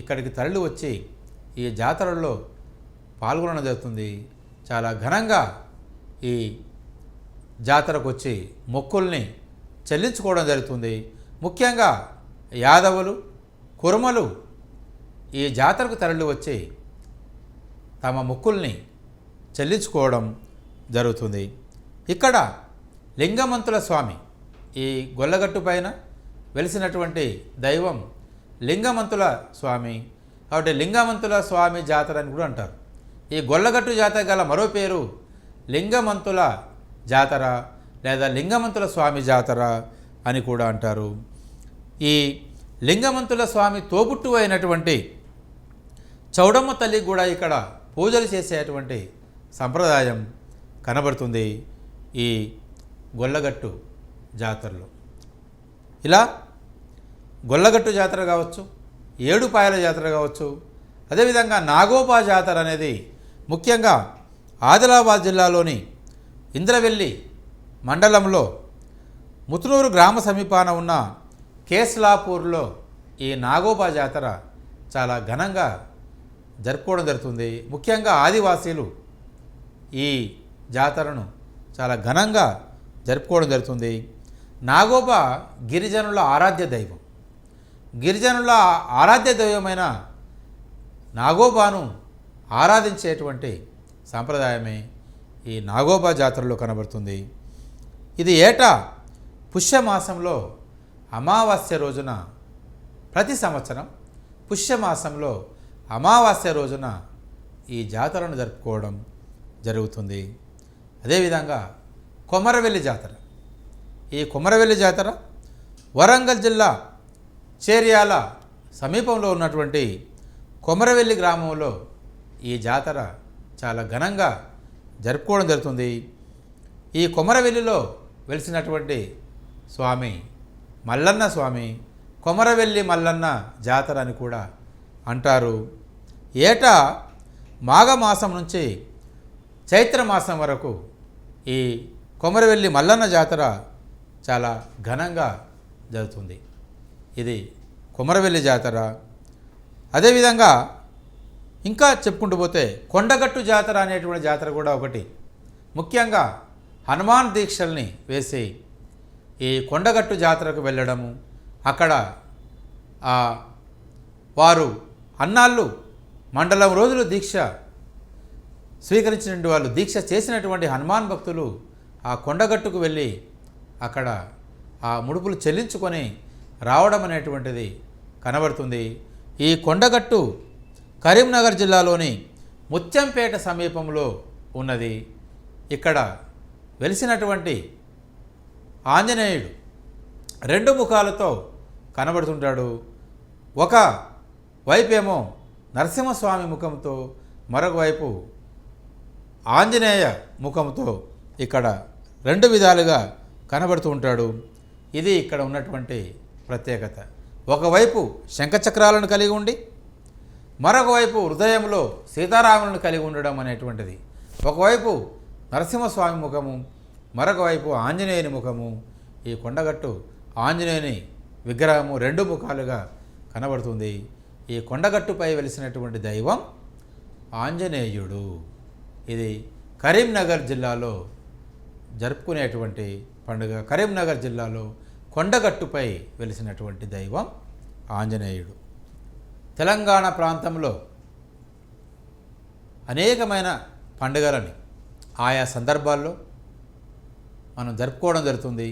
ఇక్కడికి తరలి వచ్చి ఈ జాతరలో పాల్గొనడం జరుగుతుంది. చాలా ఘనంగా ఈ జాతరకు వచ్చి మొక్కుల్ని చెల్లించుకోవడం జరుగుతుంది. ముఖ్యంగా యాదవులు కురుమలు ఈ జాతరకు తరలి వచ్చి తమ మొక్కుల్ని చెల్లించుకోవడం జరుగుతుంది. ఇక్కడ లింగమంతుల స్వామి ఈ గొల్లగట్టు పైన వెలిసినటువంటి దైవం లింగమంతుల స్వామి కాబట్టి లింగమంతుల స్వామి జాతర అని కూడా అంటారు. ఈ గొల్లగట్టు జాతర గల మరో పేరు లింగమంతుల జాతర లేదా లింగమంతుల స్వామి జాతర అని కూడా అంటారు. ఈ లింగమంతుల స్వామి తోబుట్టు అయినటువంటి చౌడమ్మ తల్లి కూడా ఇక్కడ పూజలు చేసేటువంటి సంప్రదాయం కనబడుతుంది ఈ గొల్లగట్టు జాతరలో. ఇలా గొల్లగట్టు జాతర కావచ్చు, 7 పాయల జాతర కావచ్చు, అదేవిధంగా నాగోబా జాతర అనేది ముఖ్యంగా ఆదిలాబాద్ జిల్లాలోని ఇంద్రవెల్లి మండలంలో ముతునూరు గ్రామ సమీపాన ఉన్న కేస్లాపూర్లో ఈ నాగోబా జాతర చాలా ఘనంగా జరుపుకోవడం జరుగుతుంది. ముఖ్యంగా ఆదివాసీలు ఈ జాతరను చాలా ఘనంగా జరుపుకోవడం జరుగుతుంది. నాగోబా గిరిజనుల ఆరాధ్య దైవం. గిరిజనుల ఆరాధ్య దైవమైన నాగోబాను ఆరాధించేటువంటి సాంప్రదాయమే ఈ నాగోబా జాతరలో కనబడుతుంది. ఇది ఏటా పుష్యమాసంలో అమావాస్య రోజున ప్రతి సంవత్సరం పుష్యమాసంలో అమావాస్య రోజున ఈ జాతరను జరుపుకోవడం జరుగుతుంది. అదేవిధంగా కొమరవెల్లి జాతర. ఈ కొమరవెల్లి జాతర వరంగల్ జిల్లా చేర్యాల సమీపంలో ఉన్నటువంటి కొమరవెల్లి గ్రామంలో ఈ జాతర చాలా ఘనంగా జరుపుకోవడం జరుగుతుంది. ఈ కొమరవెల్లిలో వెలిసినటువంటి స్వామి మల్లన్న స్వామి కొమరవెల్లి మల్లన్న జాతర అని కూడా అంటారు. ఏటా మాఘమాసం నుంచి చైత్రమాసం వరకు ఈ కొమరవెల్లి మల్లన్న జాతర చాలా ఘనంగా జరుగుతుంది. ఇది కొమరవెల్లి జాతర. అదేవిధంగా ఇంకా చెప్పుకుంటూ పోతే కొండగట్టు జాతర అనేటువంటి జాతర కూడా ఒకటి. ముఖ్యంగా హనుమాన్ దీక్షల్ని వేసి ఈ కొండగట్టు జాతరకు వెళ్ళడము, అక్కడ వారు అన్నాళ్ళు మండలం రోజులు దీక్ష స్వీకరించినటువంటి వాళ్ళు, దీక్ష చేసినటువంటి హనుమాన్ భక్తులు ఆ కొండగట్టుకు వెళ్ళి అక్కడ ఆ ముడుపులు చెల్లించుకొని రావడం అనేటువంటిది కనబడుతుంది. ఈ కొండగట్టు కరీంనగర్ జిల్లాలోని ముత్యంపేట సమీపంలో ఉన్నది. ఇక్కడ వెలిసినటువంటి ఆంజనేయుడు రెండు ముఖాలతో కనబడుతుంటాడు. ఒక వైపేమో నరసింహస్వామి ముఖంతో, మరొక వైపు ఆంజనేయ ముఖంతో ఇక్కడ రెండు విధాలుగా కనబడుతూ ఉంటాడు. ఇది ఇక్కడ ఉన్నటువంటి ప్రత్యేకత. ఒకవైపు శంఖచక్రాలను కలిగి ఉండి మరొక వైపు హృదయంలో సీతారాములను కలిగి ఉండడం అనేటువంటిది. ఒకవైపు నరసింహస్వామి ముఖము, మరొక వైపు ఆంజనేయుని ముఖము. ఈ కొండగట్టు ఆంజనేయుని విగ్రహము రెండు ముఖాలుగా కనబడుతుంది. ఈ కొండగట్టుపై వెలిసినటువంటి దైవం ఆంజనేయుడు. ఇది కరీంనగర్ జిల్లాలో జరుపుకునేటువంటి పండుగ. కరీంనగర్ జిల్లాలో కొండగట్టుపై వెలిసినటువంటి దైవం ఆంజనేయుడు. తెలంగాణ ప్రాంతంలో అనేకమైన పండుగలని ఆయా సందర్భాల్లో మనం జరుపుకోవడం జరుగుతుంది.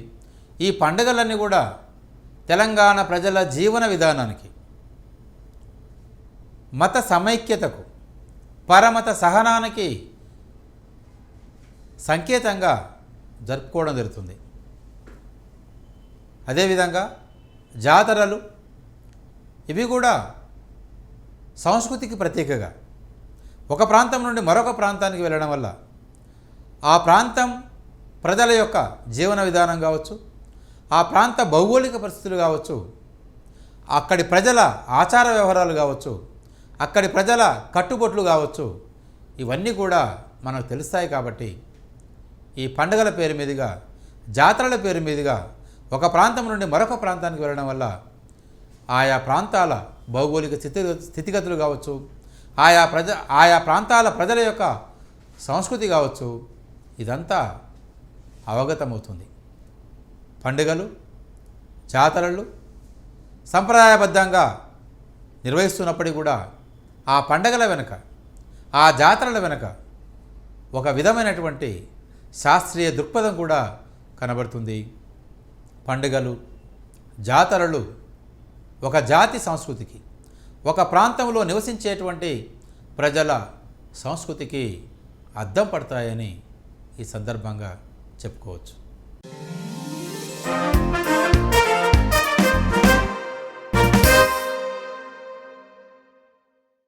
ఈ పండుగలన్నీ కూడా తెలంగాణ ప్రజల జీవన విధానానికి, మత సమైక్యతకు, పరమత సహనానికి సంకేతంగా జరుపుకోవడం జరుగుతుంది. అదేవిధంగా జాతరలు ఇవి కూడా సంస్కృతికి ప్రతీకగా ఒక ప్రాంతం నుండి మరొక ప్రాంతానికి వెళ్ళడం వల్ల ఆ ప్రాంతం ప్రజల యొక్క జీవన విధానం కావచ్చు, ఆ ప్రాంత భౌగోళిక పరిస్థితులు కావచ్చు, అక్కడి ప్రజల ఆచార వ్యవహారాలు కావచ్చు, అక్కడి ప్రజల కట్టుబొట్లు కావచ్చు, ఇవన్నీ కూడా మనకు తెలుస్తాయి. కాబట్టి ఈ పండుగల పేరు మీదుగా, జాతరల పేరు మీదుగా ఒక ప్రాంతం నుండి మరొక ప్రాంతానికి వెళ్ళడం వల్ల ఆయా ప్రాంతాల భౌగోళిక స్థితిగతులు కావచ్చు, ఆయా ప్రాంతాల ప్రజల యొక్క సంస్కృతి కావచ్చు, ఇదంతా అవగతమవుతుంది. పండుగలు, జాతరలు సంప్రదాయబద్ధంగా నిర్వహిస్తున్నప్పటికీ కూడా ఆ పండుగల వెనుక, ఆ జాతరల వెనుక ఒక విధమైనటువంటి శాస్త్రీయ దృక్పథం కూడా కనబడుతుంది. పండుగలు, జాతరలు ఒక జాతి సంస్కృతికి, ఒక ప్రాంతంలో నివసించేటువంటి ప్రజల సంస్కృతికి అద్దం పడతాయని ఈ సందర్భంగా చెప్పుకోవచ్చు.